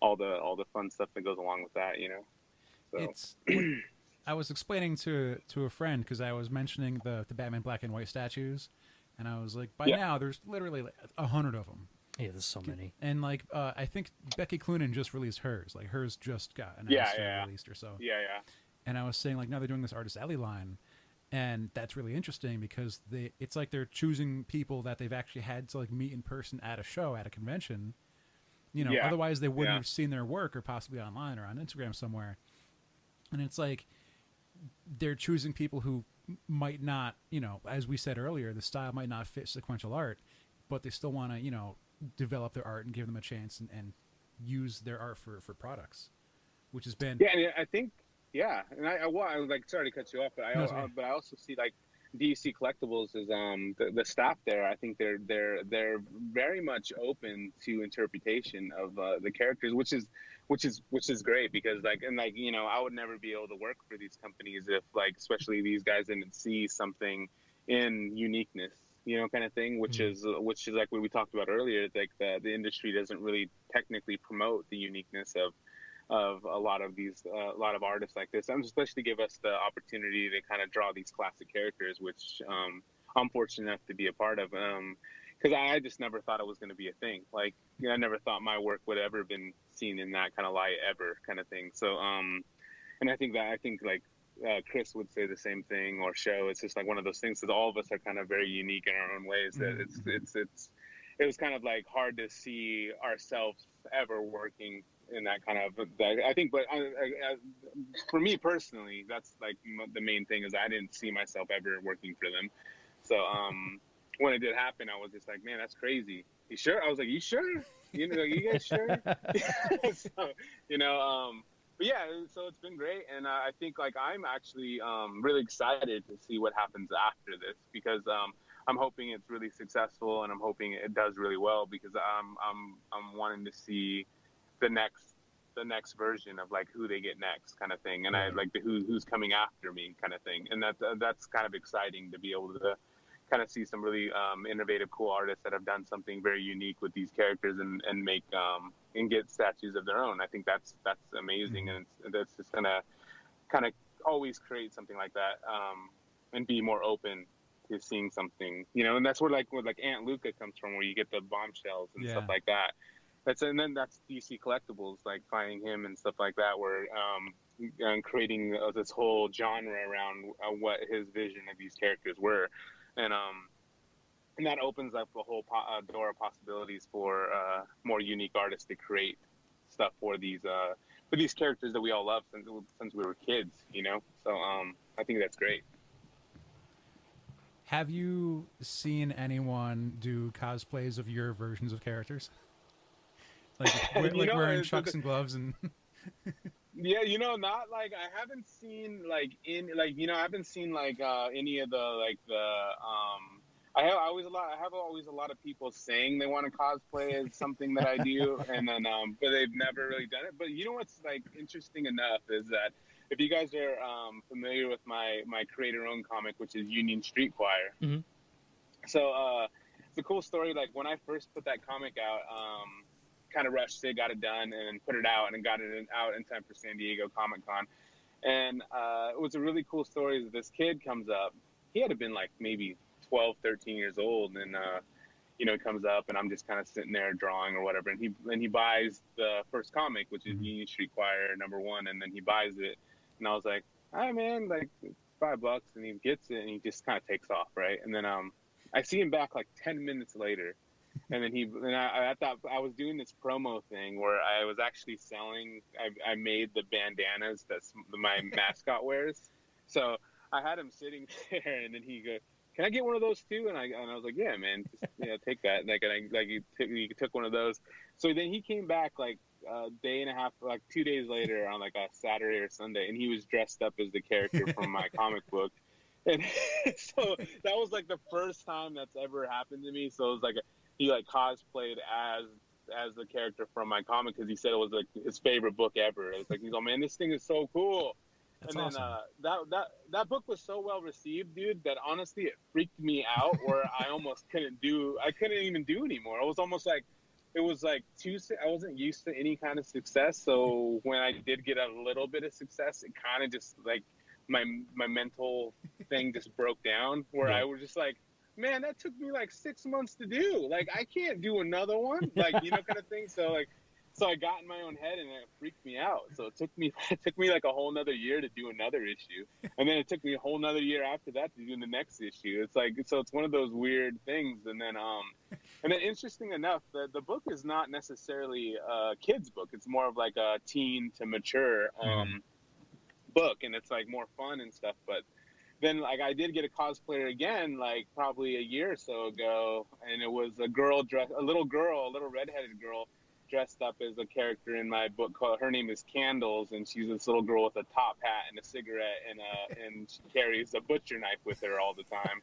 all the fun stuff that goes along with that, you know. So I was explaining to a friend, because I was mentioning the Batman black and white statues, and I was like, by now there's literally like 100 of them. Yeah, there's so many. And like I think Becky Cloonan just released hers. Like hers just got announced or released or so. Yeah. And I was saying, like, now they're doing this Artist Alley line, and that's really interesting because it's like they're choosing people that they've actually had to, like, meet in person at a show, at a convention. You know, otherwise they wouldn't have seen their work, or possibly online or on Instagram somewhere. And it's like they're choosing people who might not, you know, as we said earlier, the style might not fit sequential art, but they still want to, you know, develop their art and give them a chance and use their art for products, which has been... Yeah, and I think, and I was like, sorry to cut you off, but I also see, like, DC Collectibles is the staff there. I think they're very much open to interpretation of the characters, which is great, because you know, I would never be able to work for these companies if, like, especially these guys didn't see something in uniqueness, you know, kind of thing, which is like what we talked about earlier. Like the industry doesn't really technically promote the uniqueness of a lot of artists like this, and especially give us the opportunity to kind of draw these classic characters, which I'm fortunate enough to be a part of, because I just never thought it was going to be a thing. Like, you know, I never thought my work would ever been seen in that kind of light ever, kind of thing. So and I think like Chris would say the same thing, or Show. It's just like one of those things that all of us are kind of very unique in our own ways, that it was kind of like hard to see ourselves ever working in that kind of, I think, but for me personally, that's like the main thing, is I didn't see myself ever working for them. So when it did happen, I was just like, man, that's crazy. You sure? I was like, you sure? You know, you guys sure? So, you know, but yeah, so it's been great, and I think, like, I'm actually really excited to see what happens after this, because I'm hoping it's really successful, and I'm hoping it does really well, because I'm wanting to see the next version of, like, who they get next, kind of thing, and I like who's coming after me, kind of thing, and that's kind of exciting to be able to kind of see some really innovative, cool artists that have done something very unique with these characters, and make and get statues of their own. I think that's amazing, and that's just gonna kind of always create something like that, and be more open seeing something, and that's where like Aunt Luca comes from, where you get the bombshells and stuff like that. And then that's DC Collectibles, like finding him and stuff like that, where and creating this whole genre around what his vision of these characters were, and that opens up a whole door of possibilities for more unique artists to create stuff for these characters that we all love since we were kids, So I think that's great. Have you seen anyone do cosplays of your versions of characters? Like, wearing chucks and gloves and. Yeah, not like I haven't seen like I haven't seen like any of the I have always a lot of people saying they want to cosplay as something that I do, and then but they've never really done it. But what's like interesting enough is that if you guys are familiar with my creator-owned comic, which is Union Street Choir, Mm-hmm. So it's a cool story. Like when I first put that comic out, kind of rushed it, got it done, and then put it out, and got it out in time for San Diego Comic-Con. And it was a really cool story. This kid comes up. He had to been like maybe 12, 13 years old, and he comes up, and I'm just kind of sitting there drawing or whatever, and he buys the first comic, which is Union Street Choir #1, and then he buys it, and I was like, all right, man, like it's $5, and he gets it, and he just kind of takes off, right? And then I see him back like 10 minutes later. And then I thought I was doing this promo thing where I was actually selling. I made the bandanas that my mascot wears. So I had him sitting there, and then he goes, "Can I get one of those too?" And I was like, "Yeah, man, just take that." He took one of those. So then he came back like a day and a half, like 2 days later on like a Saturday or Sunday, and he was dressed up as the character from my comic book. And so that was like the first time that's ever happened to me. So it was like he like cosplayed as the character from my comic, because he said it was like his favorite book ever. It's like, he's like, man, this thing is so cool. That's and awesome. then that book was so well received, dude, that honestly it freaked me out where I almost couldn't even do anymore. It was almost like it was like I wasn't used to any kind of success. So when I did get a little bit of success, it kind of just like my mental thing just broke down, where I was just like, man, that took me like 6 months to do. Like, I can't do another one, like, kind of thing. So I got in my own head, and it freaked me out. So it took me like a whole nother year to do another issue, and then it took me a whole nother year after that to do the next issue. It's like, so it's one of those weird things. And then interesting enough, the book is not necessarily a kid's book. It's more of like a teen to mature book, and it's like more fun and stuff. But then like I did get a cosplayer again, like probably a year or so ago, and it was a little redheaded girl dressed up as a character in my book. Her name is Candles, and she's this little girl with a top hat and a cigarette, and she carries a butcher knife with her all the time.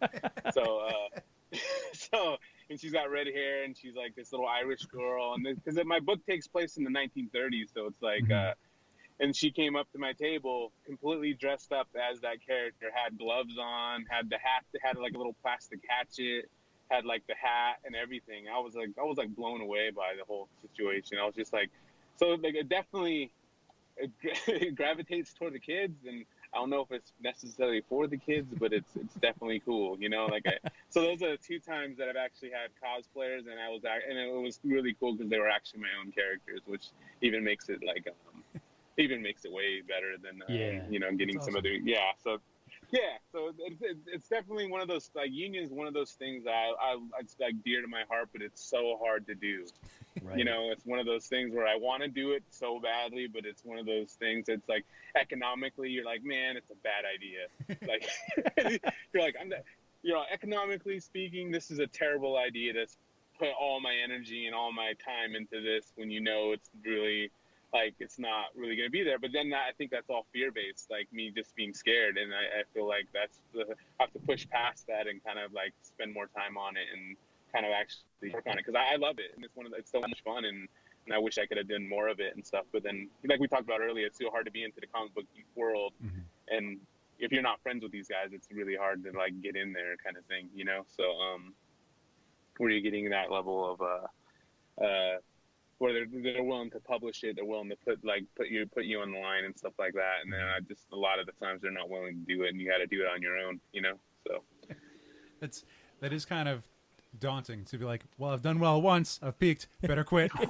So and she's got red hair, and she's like this little Irish girl, and because my book takes place in the 1930s, so it's like and she came up to my table completely dressed up as that character, had gloves on, had the hat, had like a little plastic hatchet, had like the hat and everything. I was like blown away by the whole situation. I was just like, so like it definitely gravitates toward the kids, and I don't know if it's necessarily for the kids, but it's definitely cool, so those are the 2 times that I've actually had cosplayers, and it was really cool because they were actually my own characters, which even makes it like way better than getting That's some awesome. other so it's definitely one of those, like, Union is one of those things that it's like dear to my heart, but it's so hard to do. Right. It's one of those things where I want to do it so badly, but it's one of those things that's like economically you're like, man, it's a bad idea. Like you're like, economically speaking, this is a terrible idea to put all my energy and all my time into this when it's really like it's not really going to be there. But then I think that's all fear-based, like me just being scared, and I feel like I have to push past that and kind of like spend more time on it and kind of actually work on it, because I love it, and it's so much fun, and I wish I could have done more of it and stuff. But then, like we talked about earlier, it's so hard to be into the comic book world, and if you're not friends with these guys, it's really hard to like get in there, kind of thing, So where you're getting that level of where they're willing to publish it, they're willing to put you on the line and stuff like that, and then a lot of the times they're not willing to do it, and you got to do it on your own, So That is kind of daunting to be like, well, I've done well once, I've peaked, better quit. Right.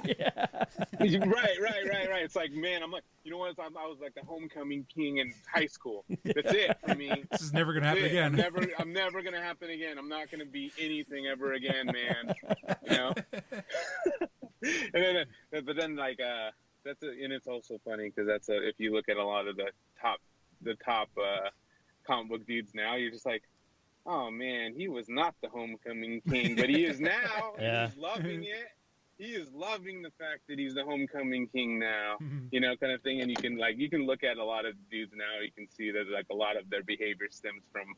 It's like, man, I'm like, you know what? I was like the homecoming king in high school. That's it for me. This is never gonna happen That's it. again. I'm never gonna happen again. I'm not gonna be anything ever again, man. You know. But then like and it's also funny because if you look at a lot of the top comic book dudes now, you're just like, oh man, he was not the homecoming king, but he is now. Yeah. He's loving it. He is loving the fact that he's the homecoming king now, you know, kind of thing. And you can look at a lot of dudes now. You can see that like a lot of their behavior stems from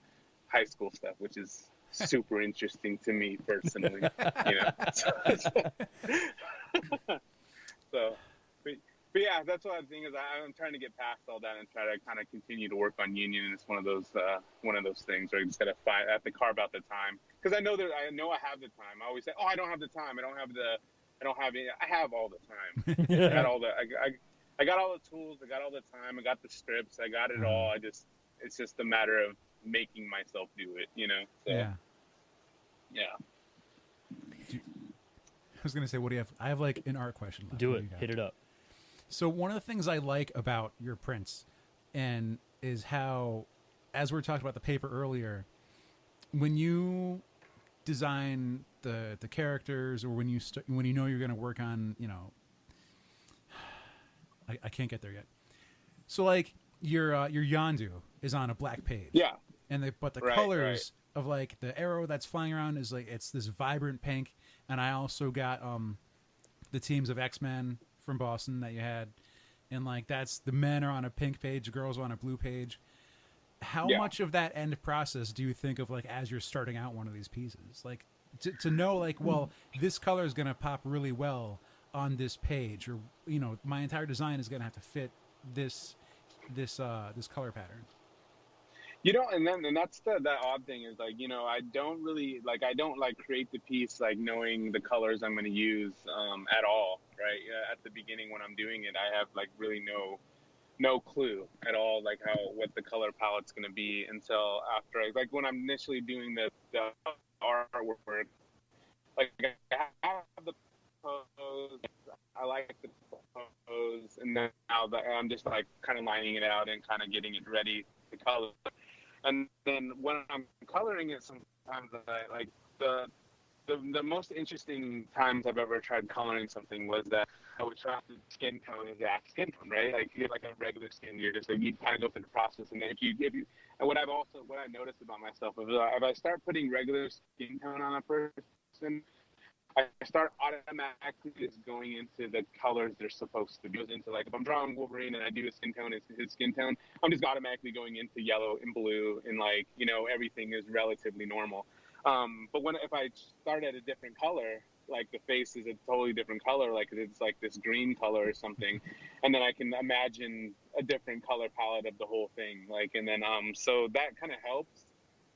high school stuff, which is super interesting to me personally. You know, but yeah, that's what I'm thinking is I'm trying to get past all that and try to kind of continue to work on union. And it's one of those things where you just gotta fight. I have to carve out the time because I know I have the time. I always say, oh, I don't have the time. I don't have it. I have all the time. Yeah. I got all the tools. I got all the time. I got the strips. I got it all. It's just a matter of making myself do it. You know. So, Yeah. Yeah. I was gonna say, what do you have? I have like an art question left. Do What it. you got? Hit it up. So one of the things I like about your prints, and is how, as we were talking about the paper earlier, when you design the characters, or when you know you're going to work on, you know, I can't get there yet. So like your Yondu is on a black page. Yeah. And the colors of like the arrow that's flying around is like, it's this vibrant pink. And I also got the teams of X-Men from Boston that you had, and like that's the men are on a pink page, girls are on a blue page. How much of that end process do you think of like as you're starting out one of these pieces, like to know like, well, this color is going to pop really well on this page, or you know, my entire design is going to have to fit this color pattern? You know, and that's that odd thing is like, you know, I don't create the piece like knowing the colors I'm going to use at all, right? At the beginning when I'm doing it, I have like really no clue at all like what the color palette's going to be until after like when I'm initially doing the artwork. Like I have the pose, I like the pose, and then now that I'm just like kind of lining it out and kind of getting it ready to color. And then when I'm coloring it, sometimes I like the most interesting times I've ever tried coloring something was that I would try to skin tone exact skin tone, right? Like you get like a regular skin, you're just like you kind of go through the process, and then if you and what I noticed about myself is if I start putting regular skin tone on a person, I start automatically just going into the colors they're supposed to be. Into like if I'm drawing Wolverine and I do a skin tone, it's his skin tone, I'm just automatically going into yellow and blue, and like, you know, everything is relatively normal. But if I start at a different color, like the face is a totally different color, like it's like this green color or something, and then I can imagine a different color palette of the whole thing, like, and then so that kind of helps.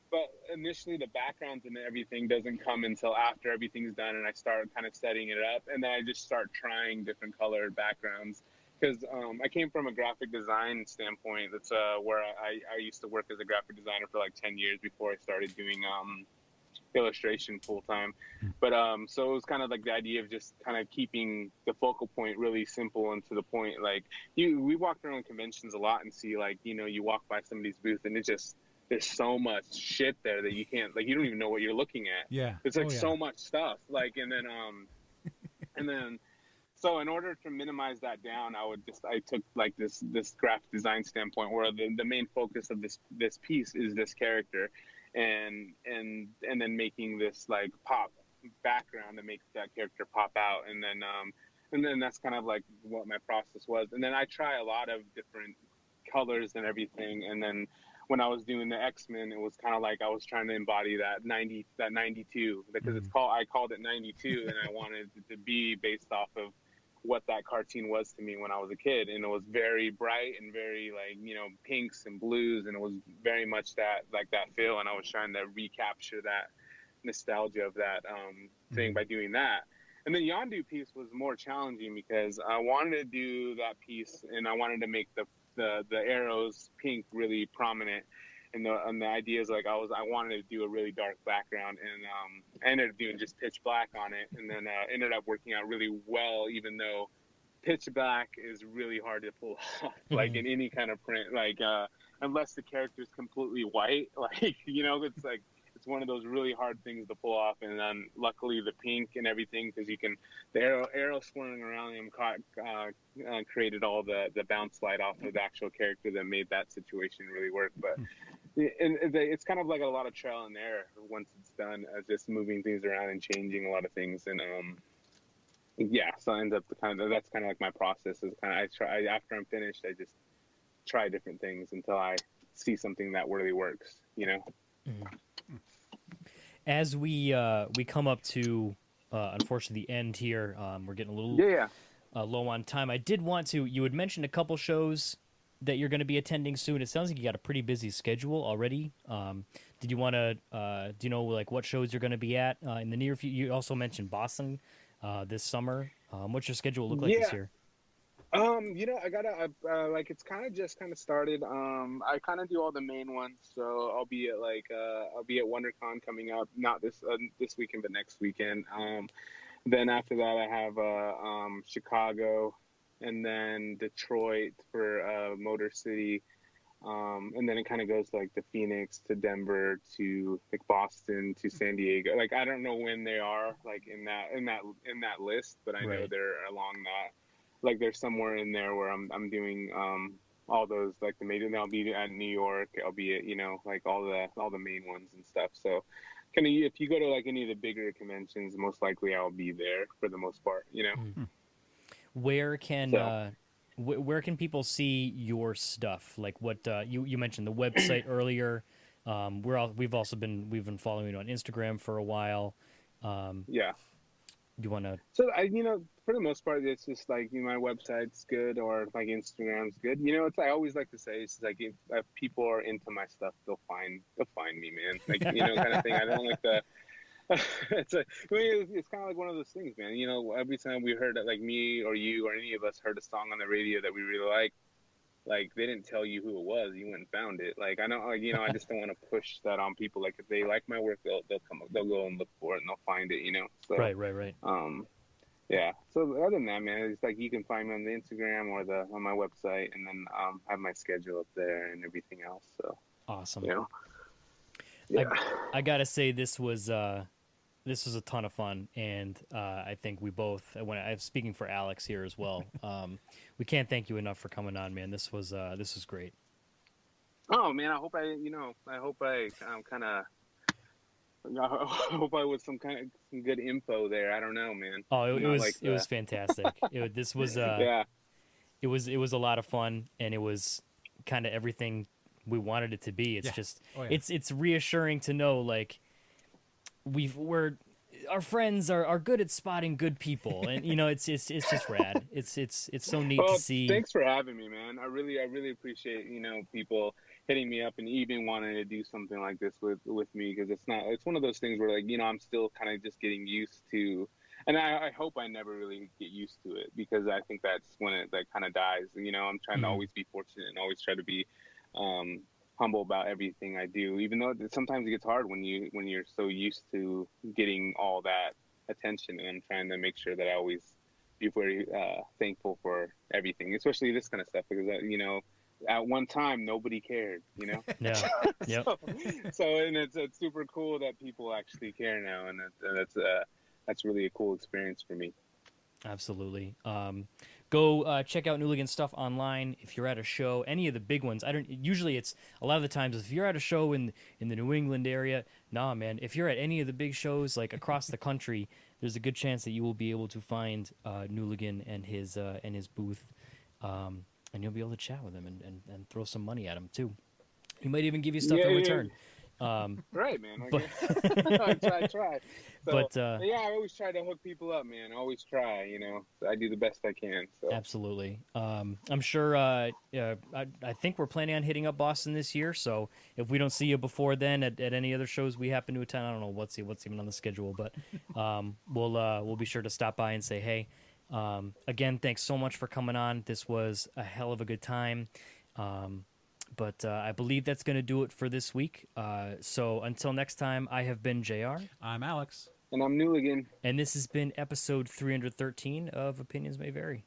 But initially the backgrounds and everything doesn't come until after everything's done and I start kind of setting it up, and then I just start trying different colored backgrounds because I came from a graphic design standpoint. That's where I used to work as a graphic designer for like 10 years before I started doing illustration full time. But so it was kind of like the idea of just kind of keeping the focal point really simple and to the point. Like we walk around conventions a lot and see, like, you know, you walk by somebody's booth and it's just, there's so much shit there that you can't, like, you don't even know what you're looking at. Yeah. It's like so much stuff. Like, and then, so in order to minimize that down, I took like this graphic design standpoint where the main focus of this piece is this character, and then making this like pop background that makes that character pop out. And then that's kind of like what my process was. And then I try a lot of different colors and everything. And then when I was doing the X-Men, it was kind of like I was trying to embody that 92, because I called it 92, and I wanted it to be based off of what that cartoon was to me when I was a kid. And it was very bright and very, like, you know, pinks and blues, and it was very much that feel, and I was trying to recapture that nostalgia of that thing by doing that. And the Yondu piece was more challenging because I wanted to do that piece, and I wanted to make the arrows pink really prominent, and the idea is like I wanted to do a really dark background, and I ended up doing just pitch black on it, and then ended up working out really well, even though pitch black is really hard to pull off, like in any kind of print, like unless the character is completely white, like it's like it's one of those really hard things to pull off. And then luckily the pink and everything, because you can the arrow swirling around him created all the bounce light off of the actual character that made that situation really work. But it's kind of like a lot of trial and error once it's done, just moving things around and changing a lot of things. And yeah, so I end up that's kind of like my process is I try after I'm finished, I just try different things until I see something that really works, As we come up to unfortunately the end here, we're getting a little low on time. I did want to. You had mentioned a couple shows that you're going to be attending soon. It sounds like you got a pretty busy schedule already. Did you want to? Do you know like what shows you're going to be at in the near future? You also mentioned Boston this summer. What's your schedule look like this year? I gotta like it's kind of started. I kind of do all the main ones, so I'll be at WonderCon coming up, not this weekend, but next weekend. Then after that, I have Chicago, and then Detroit for Motor City, and then it kind of goes like to Phoenix, to Denver, to like Boston, to San Diego. Like I don't know when they are like in that list, but I know they're along that. Like there's somewhere in there where I'm doing all those like the major. I'll be at New York. I'll be at like all the main ones and stuff. So kind of if you go to like any of the bigger conventions, most likely I'll be there for the most part. Where can where can people see your stuff? Like what you mentioned the website earlier. We've been following you on Instagram for a while. Yeah. You want to? So for the most part, it's just like my website's good or like Instagram's good. It's I always like to say it's like if people are into my stuff, they'll find me, man. Like kind of thing. I don't like the. It's kind of like one of those things, man. Every time we heard that, like me or you or any of us heard a song on the radio that we really like they didn't tell you who it was. You went and found it. Like I know, I just don't want to push that on people. Like if they like my work, they'll go and look for it and they'll find it. So, right. Yeah. So other than that, man, it's like you can find me on the Instagram or on my website, and then have my schedule up there and everything else. So awesome. Yeah. I gotta say this was a ton of fun, and I think we both. I'm speaking for Alex here as well. We can't thank you enough for coming on, man. This was great. Oh man, I hope I was some good info there. I don't know, man. Oh, it was fantastic. This was It was a lot of fun, and it was kind of everything we wanted it to be. It's it's reassuring to know like our friends are good at spotting good people, and it's just rad. It's so neat to see. Thanks for having me, man. I really appreciate people hitting me up and even wanting to do something like this with me, because it's one of those things where like I'm still kind of just getting used to, and I hope I never really get used to it, because I think that's when it like kind of dies. I'm trying to always be fortunate and always try to be humble about everything I do, even though sometimes it gets hard when you're so used to getting all that attention. And I'm trying to make sure that I always be very thankful for everything, especially this kind of stuff, because at one time nobody cared. Yeah. Yep. So and it's super cool that people actually care now, and that's really a cool experience for me. Absolutely. Go check out Nooligan stuff online. If you're at a show, any of the big ones, usually it's a lot of the times if you're at a show in the New England area, man, if you're at any of the big shows like across the country, there's a good chance that you will be able to find Nooligan and his booth, and you'll be able to chat with him and throw some money at him too. He might even give you stuff in return. Right, man. But I try. So, but I always try to hook people up, man. I always try. I do the best I can. So. Absolutely. I'm sure. I think we're planning on hitting up Boston this year. So if we don't see you before then at any other shows we happen to attend, I don't know what's even on the schedule, but we'll be sure to stop by and say hey. Again, thanks so much for coming on. This was a hell of a good time. But I believe that's going to do it for this week. So until next time, I have been JR. I'm Alex. And I'm Nooligan. And this has been episode 313 of Opinions May Vary.